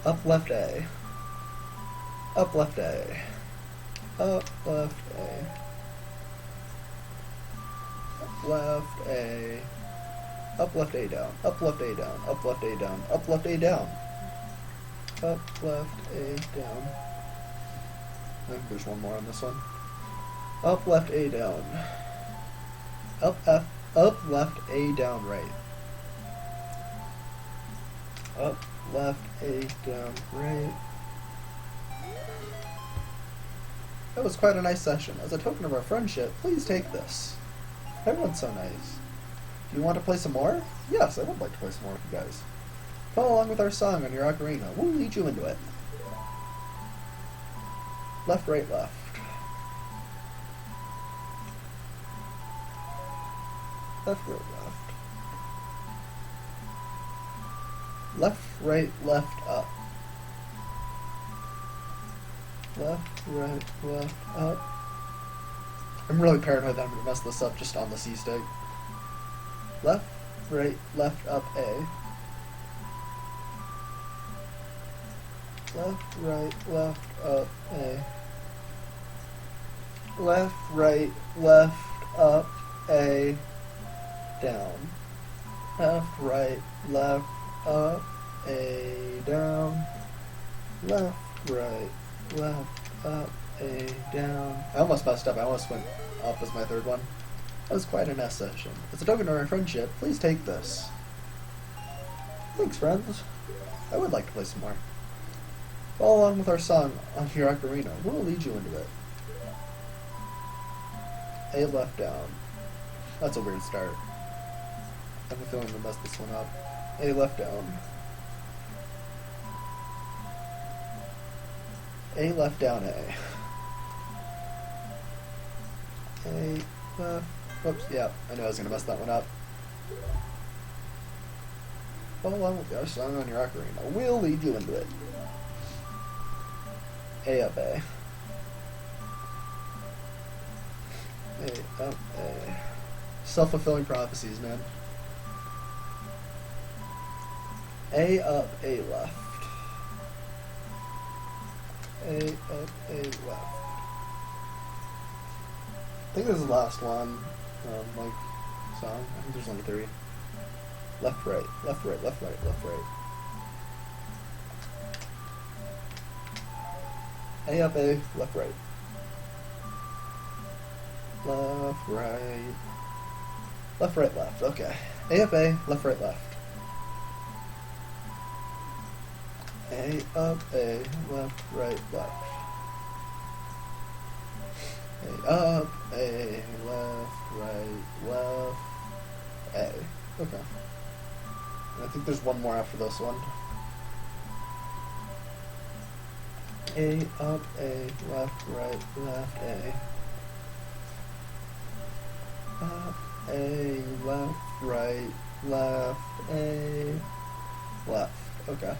S1: Up left A. Up left A. Up left A. Up left A. Up left A down. Up left A down. Up left A down. Up left A down. Up left A down. I think there's one more on this one. Up left A down. Up left A down right. Up left A down right. That was quite a nice session. As a token of our friendship, please take this. Everyone's so nice. Do you want to play some more? Yes, I would like to play some more with you guys. Follow along with our song on your ocarina. We'll lead you into it. Left, right, left. Left, right, left. Left, right, left, up. Left, right, left, up. I'm really paranoid that I'm going to mess this up just on the C-stick. Left, right, left, up, A. Left, right, left, up, A. Left, right, left, up, A. Down. Left, right, left, up, A. Down. Left, right, left, up, A. Down. I almost messed up. I almost went up as my third one. That was quite an S session. As a token of our friendship, please take this. Thanks, friends. I would like to play some more. Follow along with our song on your ocarina. We'll lead you into it. A left down. That's a weird start. I have a feeling to mess this one up. A left down. A left down A. A left. Whoops, yeah, I knew I was going to mess that one up. Follow along with our song on your ocarina. We'll lead you into it. A up A. A up A. Self-fulfilling prophecies, man. A up A left. A up A left. I think this is the last one. Song. I think there's only 3. Left, right, left, right, left, right, left, right. A up A, left, right. Left, right. Left, right, left. Okay. A up A, left, right, left. A up A, left, right, left. A up A, left, right, left. A. Okay. And I think there's one more after this one. A up A, left, right, left, A. Up A, left, right, left, A, left. Okay.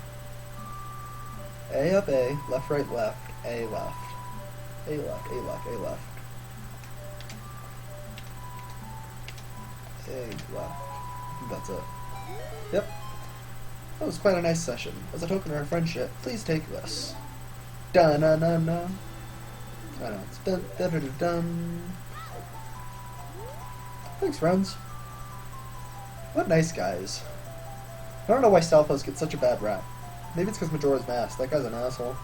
S1: A up A, left, right, left, A left. A left, A left, A left. A left. I think that's it. Yep. That was quite a nice session. As a token of our friendship, please take this. Dun dun dun dun. I know, it's dun dun dun dun dun. Thanks, friends. What nice guys. I don't know why Stalfos gets such a bad rap. Maybe it's because Majora's Mask. That guy's an asshole.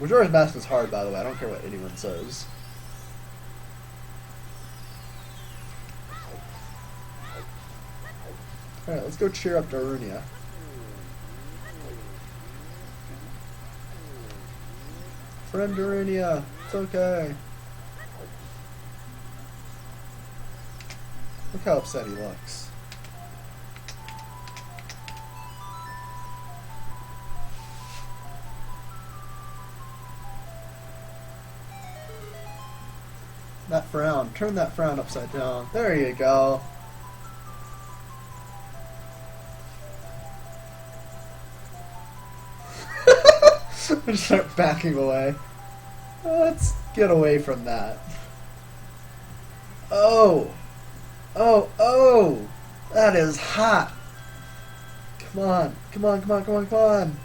S1: Majora's Mask is hard, by the way. I don't care what anyone says. Alright, let's go cheer up Darunia. Friend Darunia, it's okay. Look how upset he looks. That frown. Turn that frown upside down. There you go. Just start backing away. Let's get away from that. Oh! Oh, oh! That is hot! Come on, come on, come on, come on, come on!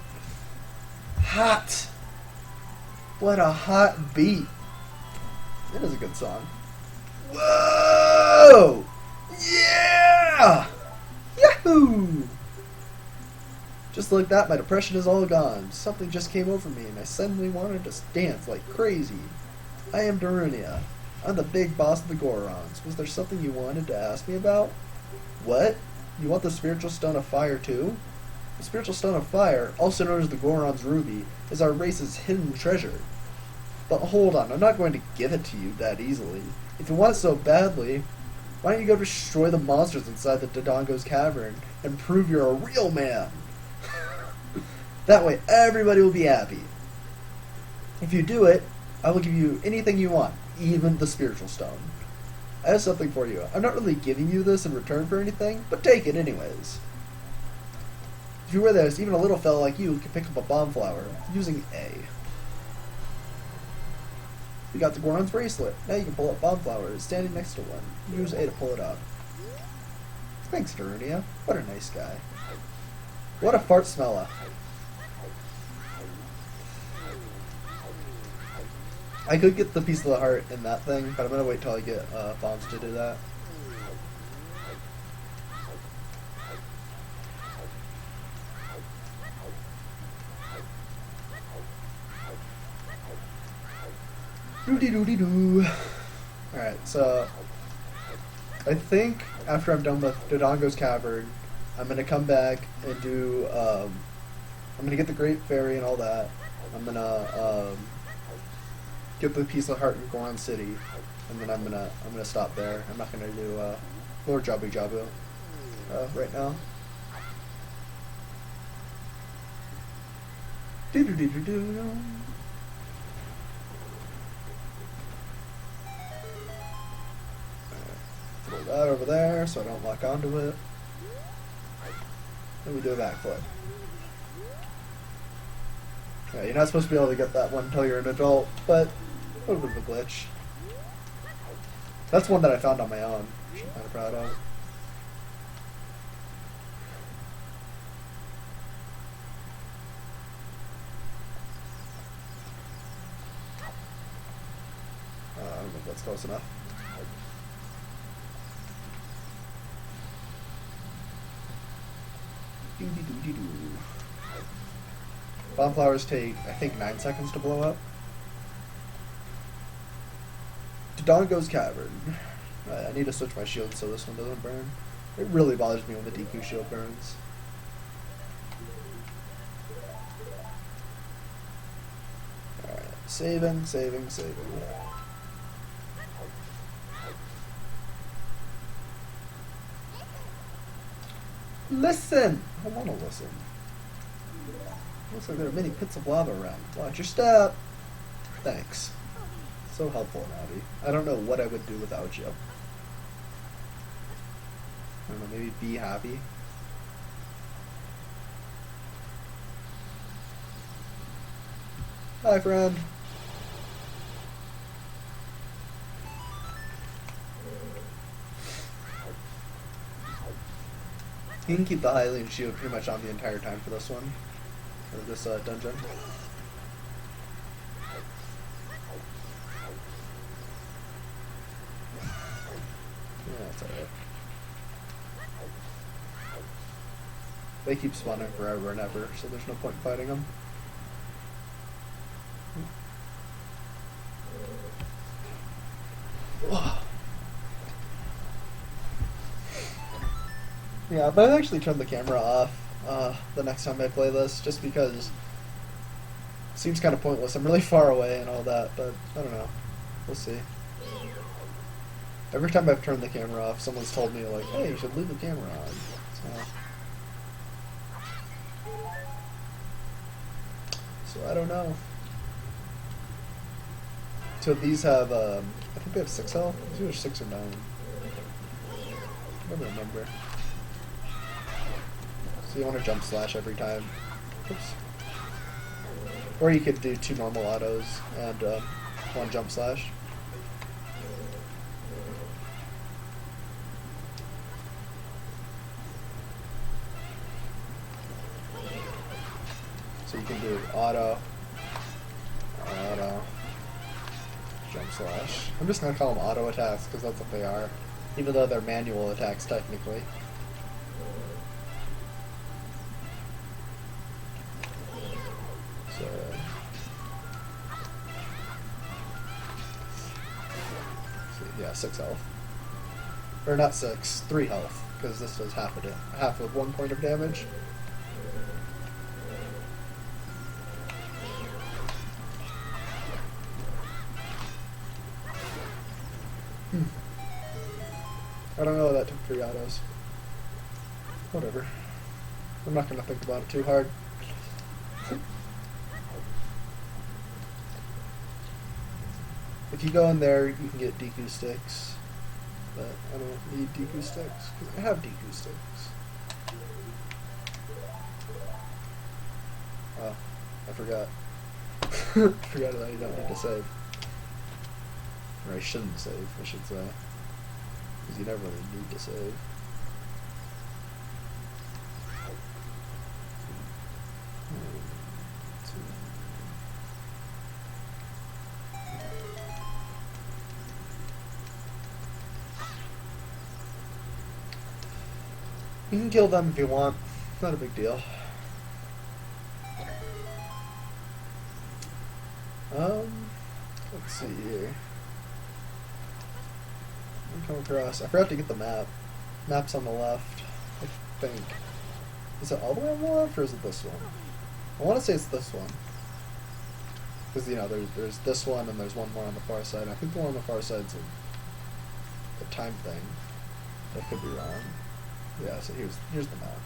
S1: Hot! What a hot beat! It is a good song. Whoa! Yeah! Yahoo! Just like that, my depression is all gone. Something just came over me, and I suddenly wanted to dance like crazy. I am Darunia. I'm the big boss of the Gorons. Was there something you wanted to ask me about? What? You want the Spiritual Stone of Fire too? The Spiritual Stone of Fire, also known as the Goron's Ruby, is our race's hidden treasure. But hold on, I'm not going to give it to you that easily. If you want it so badly, why don't you go destroy the monsters inside the Dodongo's cavern and prove you're a real man? That way everybody will be happy. If you do it, I will give you anything you want, even the Spiritual Stone. I have something for you. I'm not really giving you this in return for anything, but take it anyways. If you wear this, even a little fella like you can pick up a bomb flower using A. You got the Goron's bracelet. Now you can pull up bomb flowers standing next to one. Use A to pull it up. Thanks, Darunia. What a nice guy. What a fart smella. I could get the piece of the heart in that thing, but I'm gonna wait till I get bombs to do that. Doody-doody-doo. Alright, so I think after I'm done with Dodongo's Cavern, I'm gonna come back and do I'm gonna get the Great Fairy and all that. I'm gonna get the piece of heart in Goron City, and then I'm gonna stop there. I'm not gonna do Lord Jabu Jabu right now. Do-do-do-do-do. Throw that over there so I don't lock onto it. Then we do a backflip. Yeah, you're not supposed to be able to get that one until you're an adult, but a little bit of a glitch. That's one that I found on my own, which I'm kind of proud of. I don't think that's close enough. Doo-dee-doo-dee-doo. Bomb flowers take, I think, 9 seconds to blow up. Dodongo's Cavern. I need to switch my shield so this one doesn't burn. It really bothers me when the DQ shield burns. Alright, saving, saving, saving. Listen! I want to listen. Looks like there are many pits of lava around. Watch your step! Thanks. So helpful, Navi. I don't know what I would do without you. I don't know, maybe be happy? Hi, friend. You can keep the Hylian shield pretty much on the entire time for this one. Or this dungeon. Yeah, that's alright. They keep spawning forever and ever, so there's no point in fighting them. Yeah, but I'd actually turn the camera off the next time I play this, just because it seems kind of pointless. I'm really far away and all that, but I don't know. We'll see. Every time I've turned the camera off, someone's told me, like, hey, you should leave the camera on. So I don't know. So these have, I think they have 6 health. These are 6 or 9. I never remember. So you want to jump slash every time. Oops. Or you could do 2 normal autos and 1 jump slash. So you can do auto, jump slash. I'm just going to call them auto attacks because that's what they are, even though they're manual attacks technically. So, yeah, 6 health. Or not 6, 3 health, because this does half with 1 point of damage. I don't know, that took 3 autos. Whatever. I'm not going to think about it too hard. If you go in there, you can get DQ sticks. But I don't need DQ sticks, because I have DQ sticks. Oh, I forgot. I forgot that you don't need to save. Or I shouldn't save, I should say. Because you never really need to save. You can kill them if you want. Not a big deal. Let's see here. Come across. I forgot to get the map. Map's on the left, I think. Is it all the way on the left, or is it this one? I want to say it's this one. Because, you know, there's this one, and there's one more on the far side. I think the one on the far side's a time thing. I could be wrong. Yeah, so here's the map.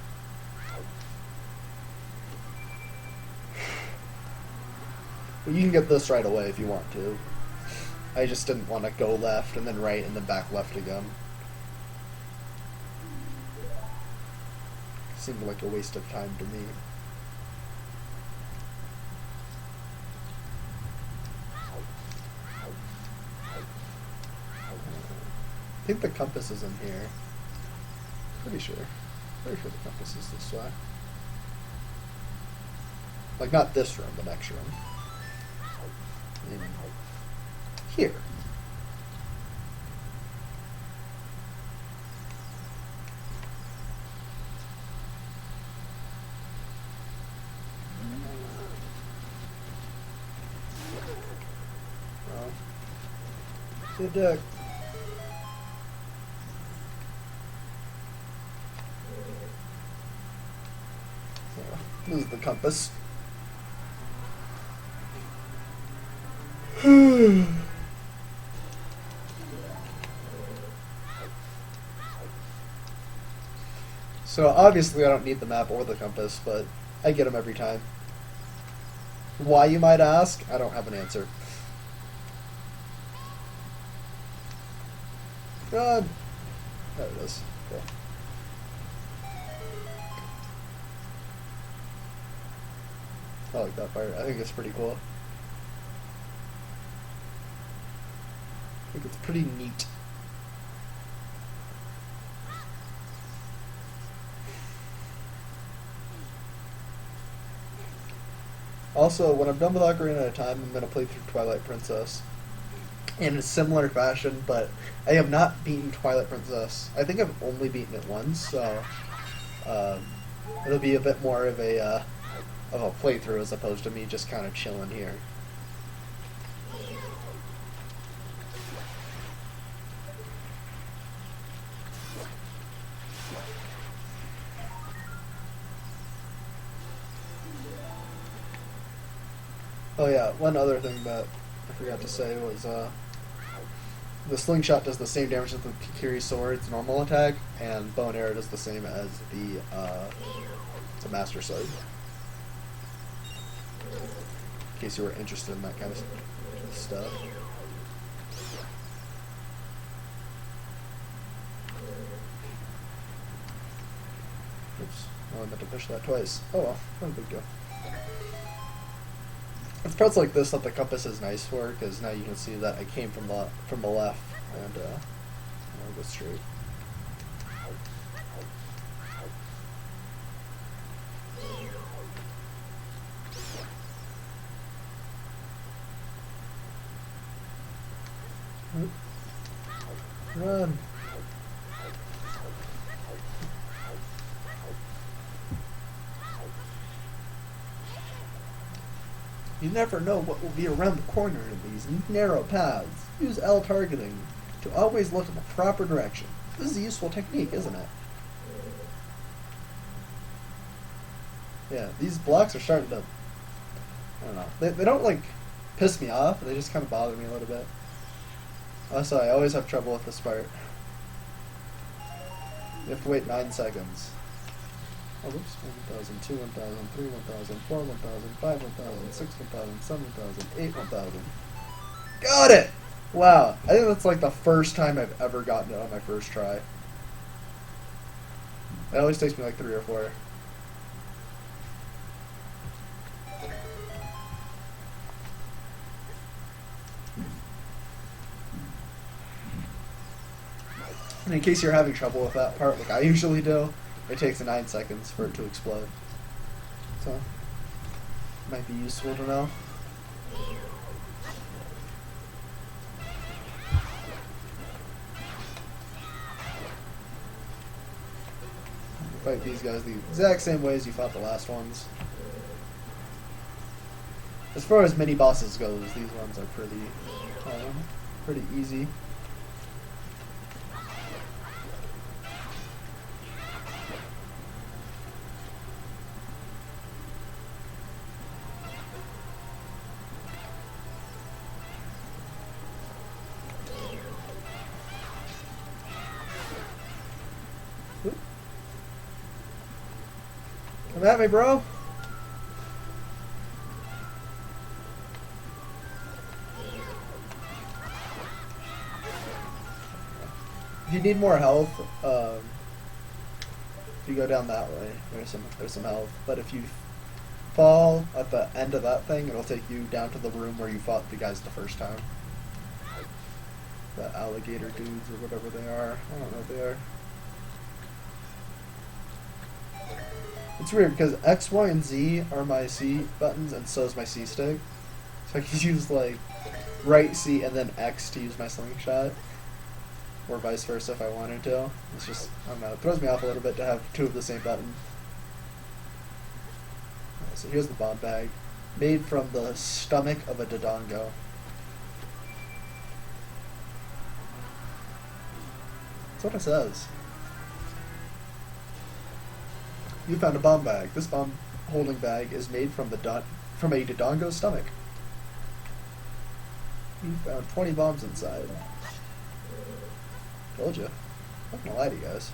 S1: But you can get this right away if you want to. I just didn't want to go left and then right and then back left again. Seemed like a waste of time to me. I think the compass is in here. Pretty sure the compass is this way. Like, not this room, the next room. In here. Well, good deck. This is the compass. So obviously I don't need the map or the compass, but I get them every time. Why, you might ask? I don't have an answer. God. There it is. Cool. I like that part. I think it's pretty cool. I think it's pretty neat. Also, when I'm done with Ocarina of Time, I'm going to play through Twilight Princess in a similar fashion, but I have not beaten Twilight Princess. I think I've only beaten it once, so it'll be a bit more of a playthrough as opposed to me just kind of chilling here. Oh yeah, one other thing that I forgot to say was the slingshot does the same damage as the Kikiri sword's normal attack, and bow and arrow does the same as the Master Sword. In case you were interested in that kind of stuff. Oops, oh, I meant to push that twice. Oh well, not a big deal. It's parts like this that the compass is nice for, because now you can see that I came from the left, and I'll go straight. Run! You never know what will be around the corner in these narrow paths. Use L targeting to always look in the proper direction. This is a useful technique, isn't it? Yeah, these blocks are starting to... I don't know. They don't, like, piss me off. They just kind of bother me a little bit. Also, I always have trouble with this part. You have to wait 9 seconds. Oh, whoops. 1,002, 1,003, 1,004, 1,005, 1,006, 1,007, 1,008, 1,000. Got it! Wow. I think that's like the first time I've ever gotten it on my first try. It always takes me like 3 or 4. And in case you're having trouble with that part, like I usually do, it takes 9 seconds for it to explode. So, might be useful to know. Fight these guys the exact same way as you fought the last ones. As far as mini bosses goes, these ones are pretty easy. Come at me, bro. If you need more health, if you go down that way, there's some health. But if you fall at the end of that thing, it'll take you down to the room where you fought the guys the first time. The alligator dudes or whatever they are. I don't know what they are. It's weird because X, Y, and Z are my C buttons, and so is my C stick. So I can use like right C and then X to use my slingshot, or vice versa if I wanted to. It's just, I don't know, it throws me off a little bit to have 2 of the same button. Right, so here's the bomb bag, made from the stomach of a Dodongo. That's what it says. You found a bomb bag. This bomb holding bag is made from a Dodongo's stomach. You found 20 bombs inside. Told you. I'm not gonna lie to you guys.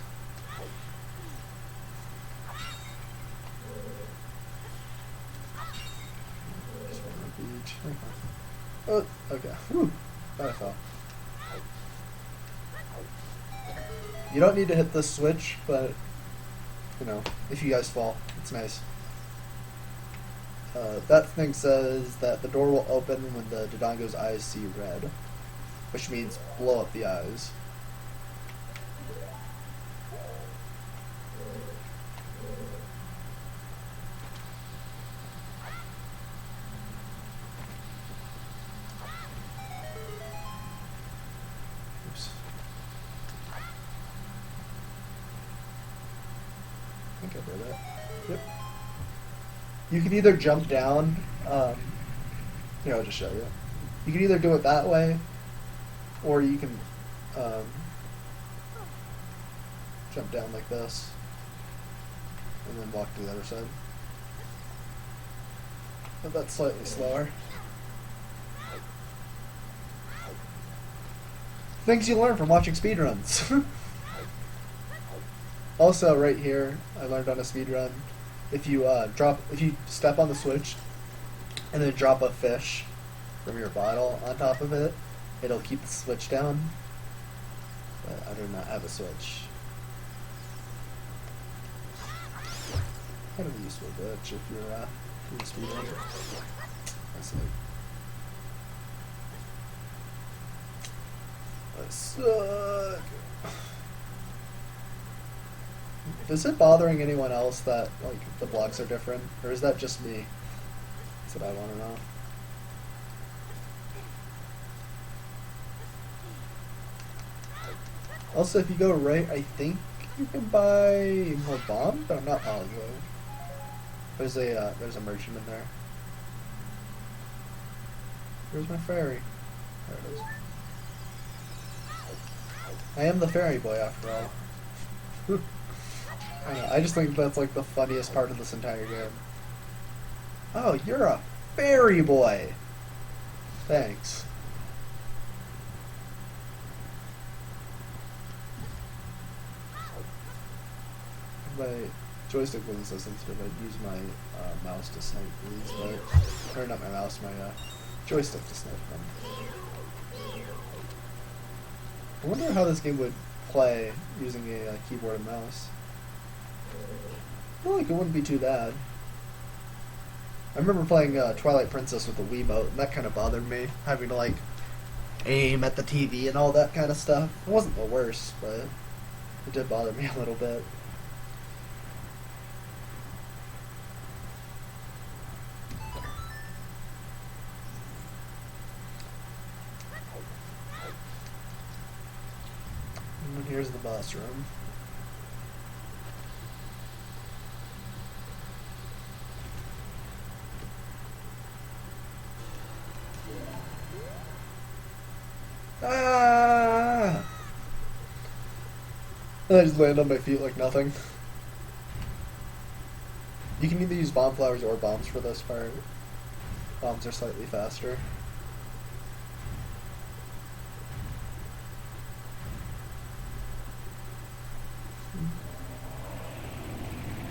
S1: Just one on the beach. Oh, okay. Whew. Thought I fell. You don't need to hit this switch, but you know, if you guys fall, it's nice. That thing says that the door will open when the Dodongo's eyes see red. which means blow up the eyes. Oops. I think I did it. Yep. You can either jump down, here, I'll just show you. You can either do it that way, or you can jump down like this, and then walk to the other side. But that's slightly slower. Things you learn from watching speedruns. Also, right here, I learned on a speedrun, if you step on the switch, and then drop a fish from your bottle on top of it, it'll keep the switch down. But I do not have a switch. Kind of a useful glitch if you're doing a speedrun. That's like, I suck. Is it bothering anyone else that like the blocks are different, or is that just me? That's what I want to know. Also, if you go right, I think you can buy more bombs, but I'm not positive. There's a merchant in there. Where's my fairy? There it is. I am the fairy boy after all. I don't know, I just think that's like the funniest part of this entire game. Oh, you're a fairy boy! Thanks. My joystick wasn't so sensitive, I'd use my mouse to snipe these, but... Or not my mouse, my joystick to snipe them. I wonder how this game would play using a keyboard and mouse. I feel like it wouldn't be too bad. I remember playing Twilight Princess with the Wiimote, and that kind of bothered me, having to like aim at the TV and all that kind of stuff. It wasn't the worst, but it did bother me a little bit. And here's the boss room. Ah! And I just land on my feet like nothing. You can either use bomb flowers or bombs for this part. Bombs are slightly faster.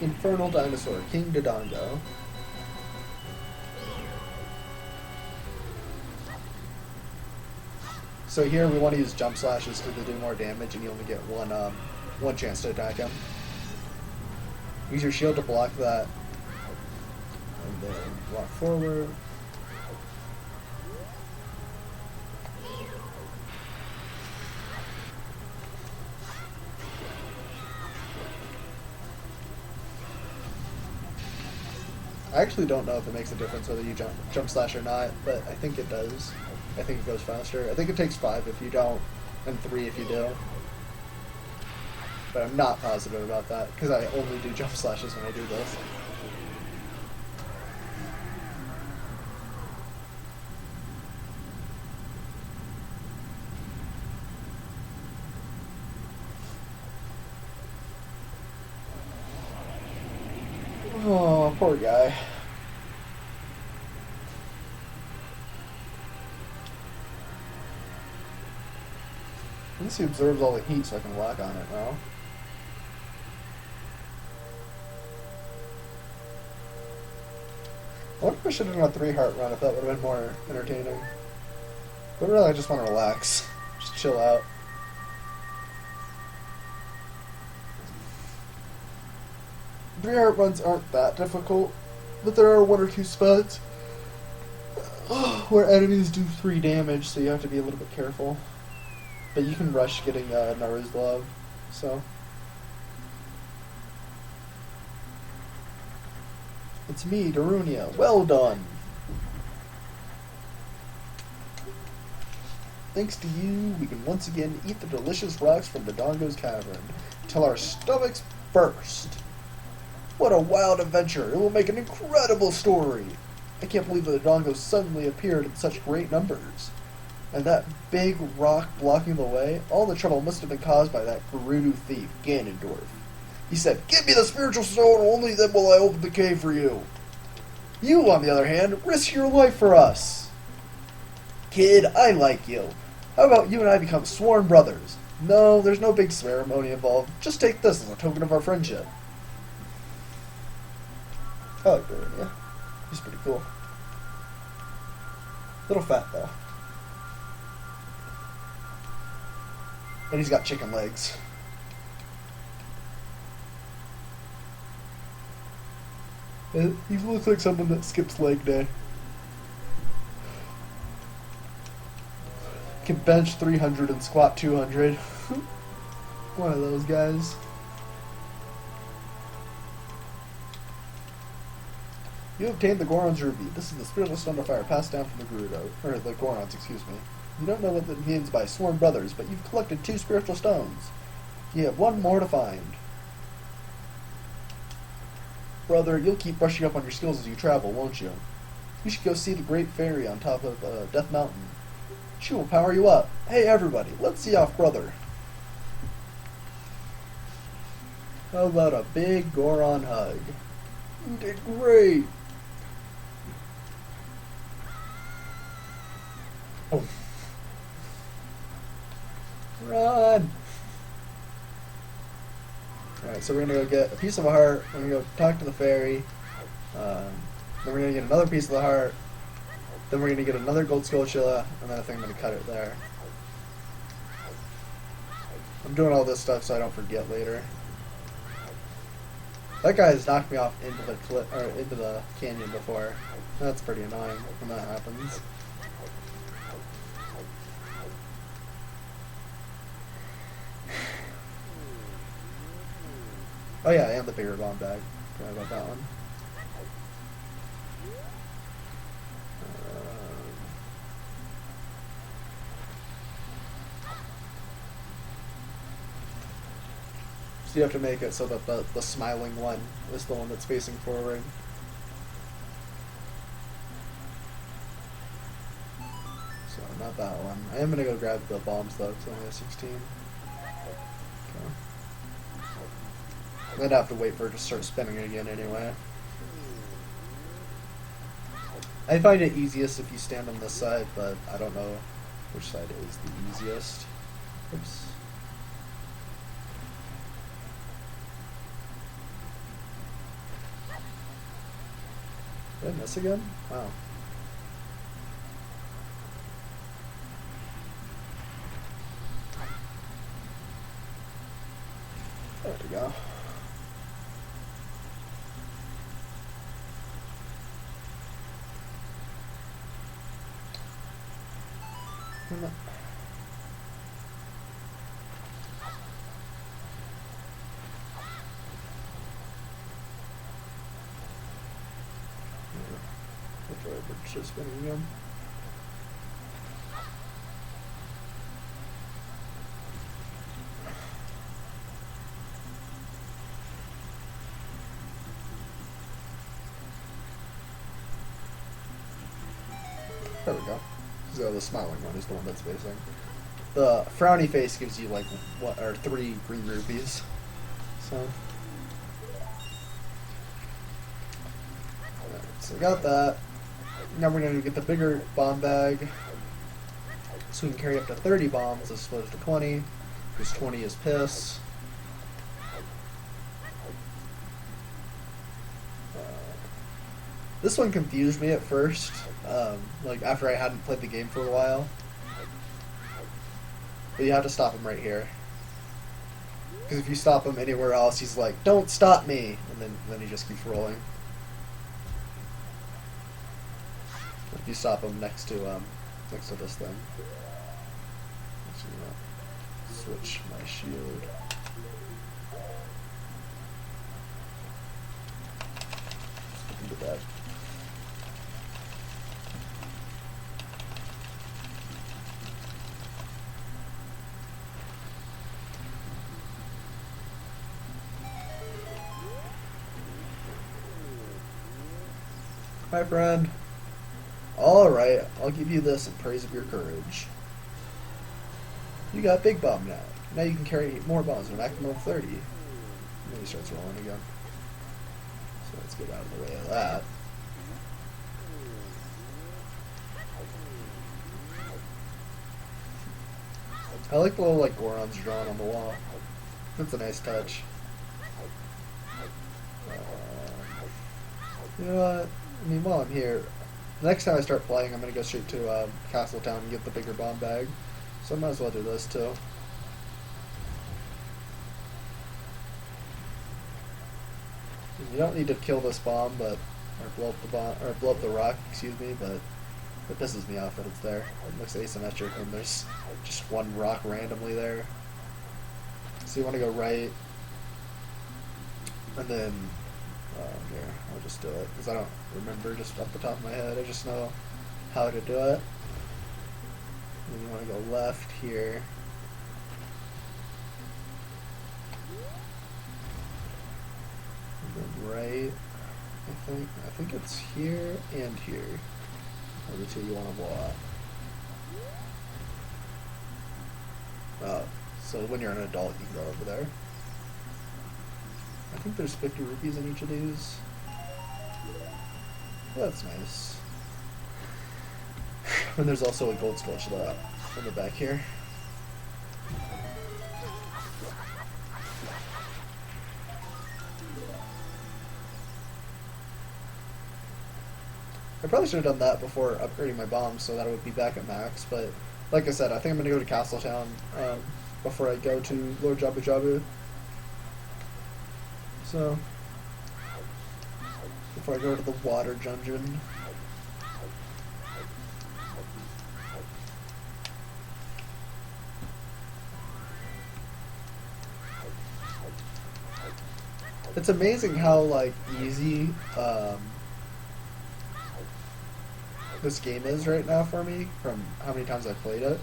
S1: Infernal Dinosaur, King Dodongo. So here we want to use jump slashes to do more damage, and you only get one chance to attack him. Use your shield to block that, and then walk forward. I actually don't know if it makes a difference whether you jump slash or not, but I think it does. I think it goes faster. I think it takes 5 if you don't, and 3 if you do. But I'm not positive about that, because I only do jump slashes when I do this. Oh, poor guy. At least he absorbs all the heat so I can whack on it now. I wonder if I should have done a 3-heart run if that would have been more entertaining. But really, I just want to relax. Just chill out. Three-heart runs aren't that difficult, but there are 1 or 2 spots where enemies do 3 damage, so you have to be a little bit careful. But you can rush getting Naru's Love, so. It's me, Darunia. Well done! Thanks to you, we can once again eat the delicious rocks from the Dongo's cavern, till our stomachs burst. What a wild adventure! It will make an incredible story! I can't believe that the Dongos suddenly appeared in such great numbers. And that big rock blocking the way, all the trouble must have been caused by that Gerudo thief, Ganondorf. He said, "Give me the spiritual stone, only then will I open the cave for you." You, on the other hand, risk your life for us. Kid, I like you. How about you and I become sworn brothers? No, there's no big ceremony involved. Just take this as a token of our friendship. I like Darunia. He's pretty cool. Little fat, though. And he's got chicken legs. He looks like someone that skips leg day. Can bench 300 and squat 200. One of those guys. You obtained the Goron's Ruby. This is the spiritual stone of fire passed down from the Gerudo. Or the Gorons, excuse me. You don't know what that means by sworn brothers, but you've collected 2 spiritual stones. You have 1 more to find. Brother, you'll keep brushing up on your skills as you travel, won't you? You should go see the Great Fairy on top of Death Mountain. She will power you up. Hey, everybody, let's see off brother. How about a big Goron hug? You did great. Oh. Run! Alright, so we're gonna go get a piece of a heart, we're gonna go talk to the fairy, then we're gonna get another piece of the heart, then we're gonna get another gold Skulltula, and then I think I'm gonna cut it there. I'm doing all this stuff so I don't forget later. That guy has knocked me off into the canyon before. That's pretty annoying when that happens. Oh yeah, and the bigger bomb bag. Forgot about that one. So you have to make it so that the smiling one is the one that's facing forward. So not that one. I am gonna go grab the bombs though, because I only have 16. Okay. I'm gonna have to wait for it to start spinning again anyway. I find it easiest if you stand on this side, but I don't know which side is the easiest. Oops. Did I miss again? Wow. There we go. Start spinning again. There we go. So the smiling one is the one that's facing. The frowny face gives you like 3 green rupees. So. Alright, so got that. Now we're going to get the bigger bomb bag, so we can carry up to 30 bombs as opposed to 20, because 20 is piss. This one confused me at first, like after I hadn't played the game for a while. But you have to stop him right here. Because if you stop him anywhere else, he's like, "Don't stop me!" And then he just keeps rolling. If you stop him next to this thing. Actually, switch my shield. Let's get into that. Hi, friend. Alright, I'll give you this in praise of your courage. You got Big Bomb now. Now you can carry more bombs, a maximum of 30. And then he starts rolling again. So let's get out of the way of that. I like the little Gorons drawn on the wall. That's a nice touch. You know what? I mean, while I'm here, next time I start playing, I'm going to go straight to Castletown and get the bigger bomb bag. So I might as well do this too. You don't need to kill this bomb, or blow up the bomb, or blow up the rock. Excuse me, but it pisses me off that it's there. It looks asymmetric when there's just one rock randomly there. So you want to go right, and then. Here, I'll just do it, because I don't remember just off the top of my head. I just know how to do it. And you want to go left here. And then right, I think it's here and here are the two you want to blow up. Oh, so when you're an adult, you can go over there. I think there's 50 rupees in each of these. That's nice. And there's also a gold skull in the back here. I probably should have done that before upgrading my bombs so that it would be back at max, but like I said, I think I'm going to go to Castletown before I go to Lord Jabu Jabu. So, before I go to the water dungeon. It's amazing how easy this game is right now for me from how many times I've played it,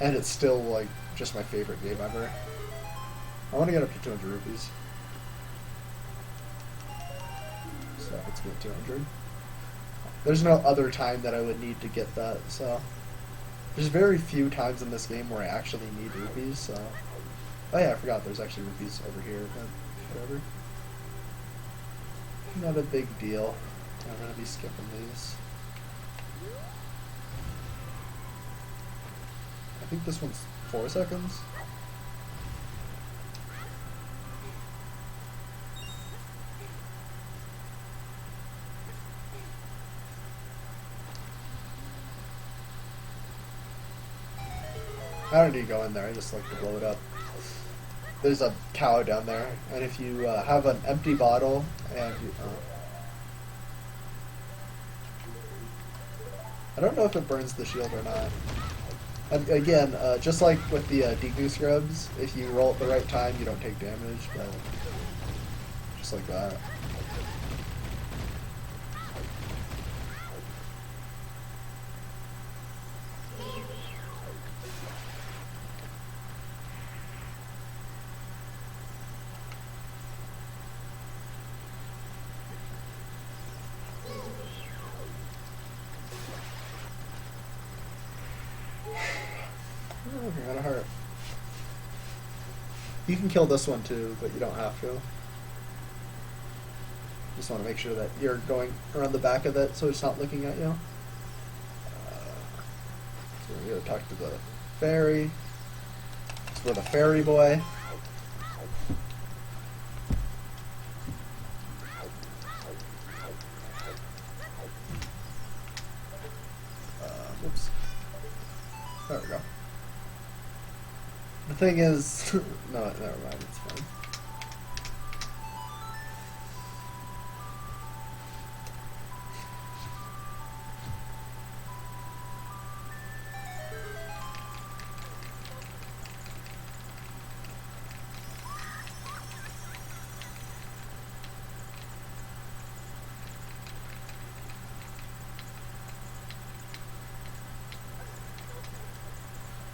S1: and it's still just my favorite game ever. I want to get up to 200 rupees. So let's get 200. There's no other time that I would need to get that, so there's very few times in this game where I actually need rupees, so oh yeah, I forgot there's actually rupees over here, but whatever. Not a big deal. I'm gonna be skipping these. I think this one's 4 seconds. I don't need to go in there, I just like to blow it up. There's a cow down there, and if you have an empty bottle and you... I don't know if it burns the shield or not. And again, just like with the Deku Scrubs, if you roll at the right time, you don't take damage, but just like that. Out of heart. You can kill this one too, but you don't have to. Just want to make sure that you're going around the back of it so it's not looking at you. So we're going to talk to the fairy. It's for the fairy boy. Oops. There we go. The thing is, no, never mind, it's fine.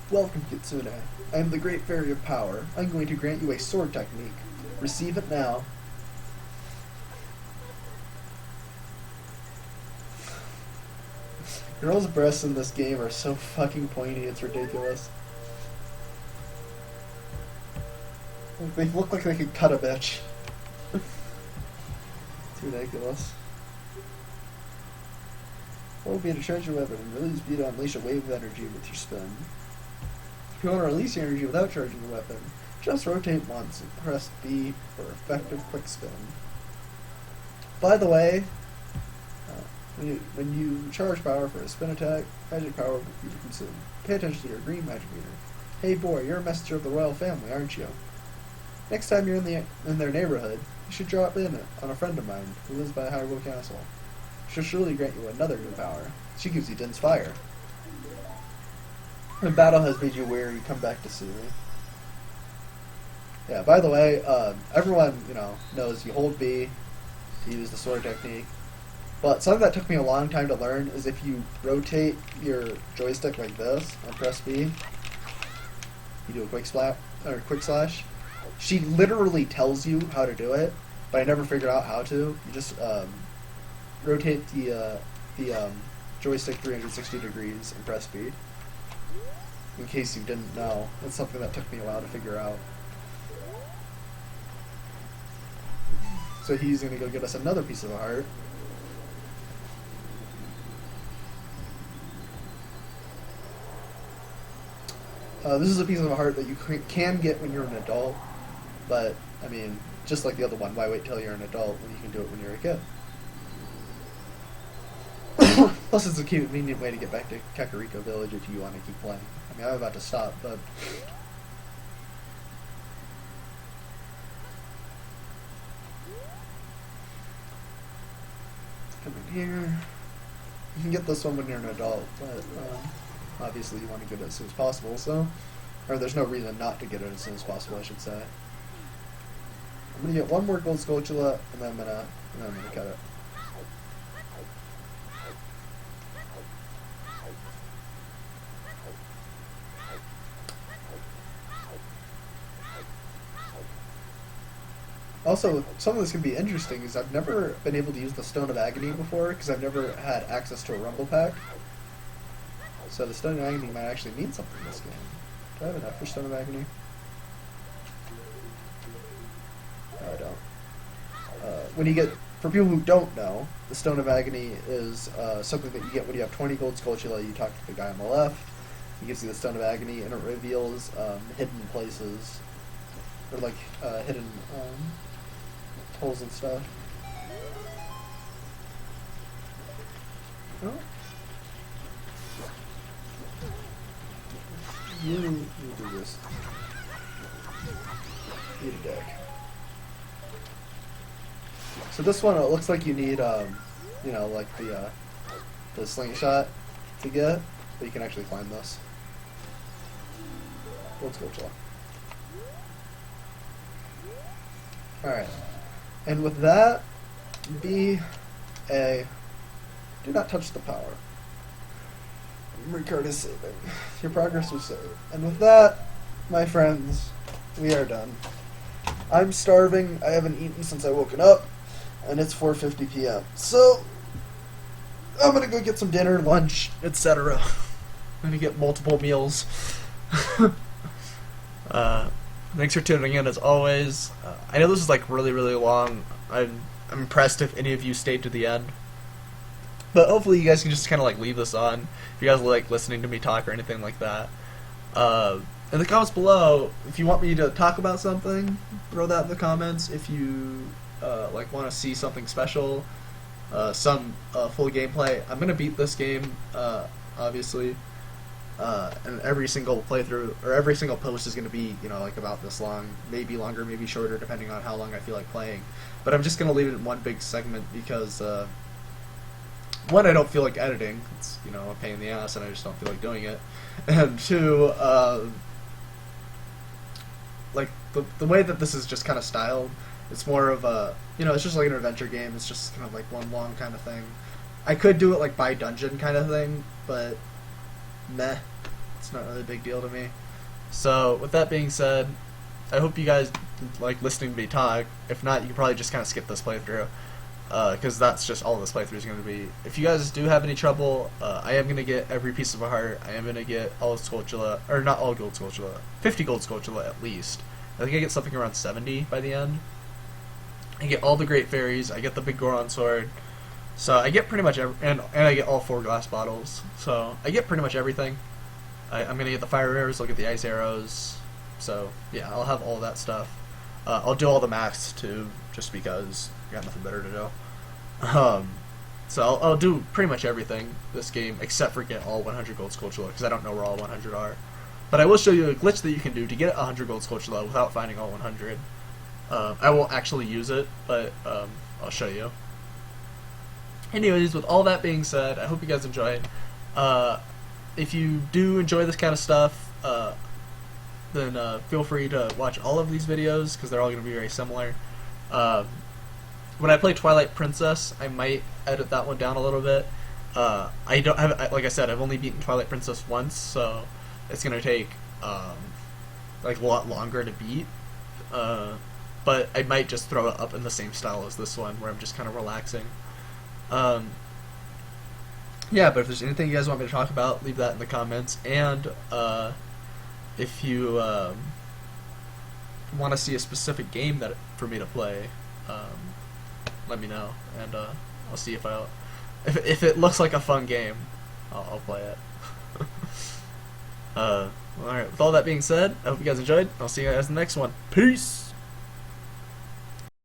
S1: Welcome, Kitsune. I am the Great Fairy of Power. I'm going to grant you a sword technique. Receive it now. Girls' breasts in this game are so fucking pointy, it's ridiculous. They look like they could cut a bitch. It's ridiculous. What would be to charge your weapon and release B to unleash a wave of energy with your spin? If you want to release your energy without charging the weapon, just rotate once and press B for effective quick spin. By the way, when you charge power for a spin attack, magic power will be consumed. Pay attention to your green magic meter. Hey boy, you're a messenger of the royal family, aren't you? Next time you're in their neighborhood, you should drop in on a friend of mine who lives by Hyrule Castle. She'll surely grant you another new power. She gives you Din's Fire. When battle has made you weary, come back to see me. Yeah, by the way, everyone, knows you hold B to use the sword technique. But something that took me a long time to learn is if you rotate your joystick like this and press B, you do a quick slash. She literally tells you how to do it, but I never figured out how to. You just rotate the joystick 360 degrees and press B. In case you didn't know, that's something that took me a while to figure out. So he's gonna go get us another piece of a heart. This is a piece of a heart that you can get when you're an adult, but, I mean, just like the other one, why wait till you're an adult when you can do it when you're a kid? Plus, it's a convenient way to get back to Kakariko Village if you want to keep playing. I mean, I'm about to stop, but... Come in here. You can get this one when you're an adult, but obviously you want to get it as soon as possible, so... Or there's no reason not to get it as soon as possible, I should say. I'm gonna get one more gold Skulltula, and then I'm gonna cut it. Also, some of this can be interesting, is I've never been able to use the Stone of Agony before, because I've never had access to a Rumble Pack. So the Stone of Agony might actually mean something in this game. Do I have enough for Stone of Agony? No, I don't. For people who don't know, the Stone of Agony is something that you get when you have 20 gold Skulltula. You talk to the guy on the left. He gives you the Stone of Agony, and it reveals hidden places, or like hidden holes and stuff. Oh. You do this. Eat a dick. So this one, it looks like you need, like the slingshot to get, but you can actually climb this. Let's go, chill. Alright. And with that, B, A, do not touch the power. Memory card is saving. Your progress was saved. And with that, my friends, we are done. I'm starving. I haven't eaten since I woken up, and it's 4:50 p.m. So, I'm gonna go get some dinner, lunch, etc. I'm gonna get multiple meals. Thanks for tuning in, as always. I know this is like really, really long. I'm impressed if any of you stayed to the end. But hopefully you guys can just kind of like leave this on if you guys like listening to me talk or anything like that. In the comments below, if you want me to talk about something, throw that in the comments. If you like want to see something special, some full gameplay, I'm gonna beat this game, obviously. And every single playthrough or every single post is gonna be like about this long, maybe longer, maybe shorter, depending on how long I feel like playing. But I'm just gonna leave it in one big segment because. One, I don't feel like editing. It's, a pain in the ass, and I just don't feel like doing it. And two, like, the way that this is just kind of styled, it's more of a, it's just like an adventure game. It's just kind of like one long kind of thing. I could do it, like, by dungeon kind of thing, but meh.
S2: It's not really a big deal to me. So, with that being said, I hope you guys like listening to me talk. If not, you can probably just kind of skip this playthrough, because that's just all this playthrough is going to be. If you guys do have any trouble, I am going to get every piece of a heart. I am going to get all Skulltula, or not all gold Skulltula, 50 gold Skulltula at least. I think I get something around 70 by the end. I get all the great fairies. I get the big Goron sword. So I get pretty much and I get all 4 glass bottles. So I get pretty much everything. I'm gonna get the fire arrows. I'll get the ice arrows. So yeah, I'll have all that stuff. I'll do all the max too, just because I got nothing better to do. So I'll do pretty much everything this game except for get all 100 gold Skulltula because I don't know where all 100 are. But I will show you a glitch that you can do to get 100 gold Skulltula without finding all 100. I won't actually use it, but I'll show you. Anyways, with all that being said, I hope you guys enjoyed. If you do enjoy this kind of stuff, then feel free to watch all of these videos because they're all going to be very similar. When I play Twilight Princess, I might edit that one down a little bit. I don't have, like I said, I've only beaten Twilight Princess once, so it's going to take like a lot longer to beat. But I might just throw it up in the same style as this one, where I'm just kind of relaxing. Yeah, but if there's anything you guys want me to talk about, leave that in the comments. And if you want to see a specific game that for me to play, let me know, and I'll see if if it looks like a fun game, I'll play it. Alright, with all that being said, I hope you guys enjoyed. I'll see you guys in the next one. Peace!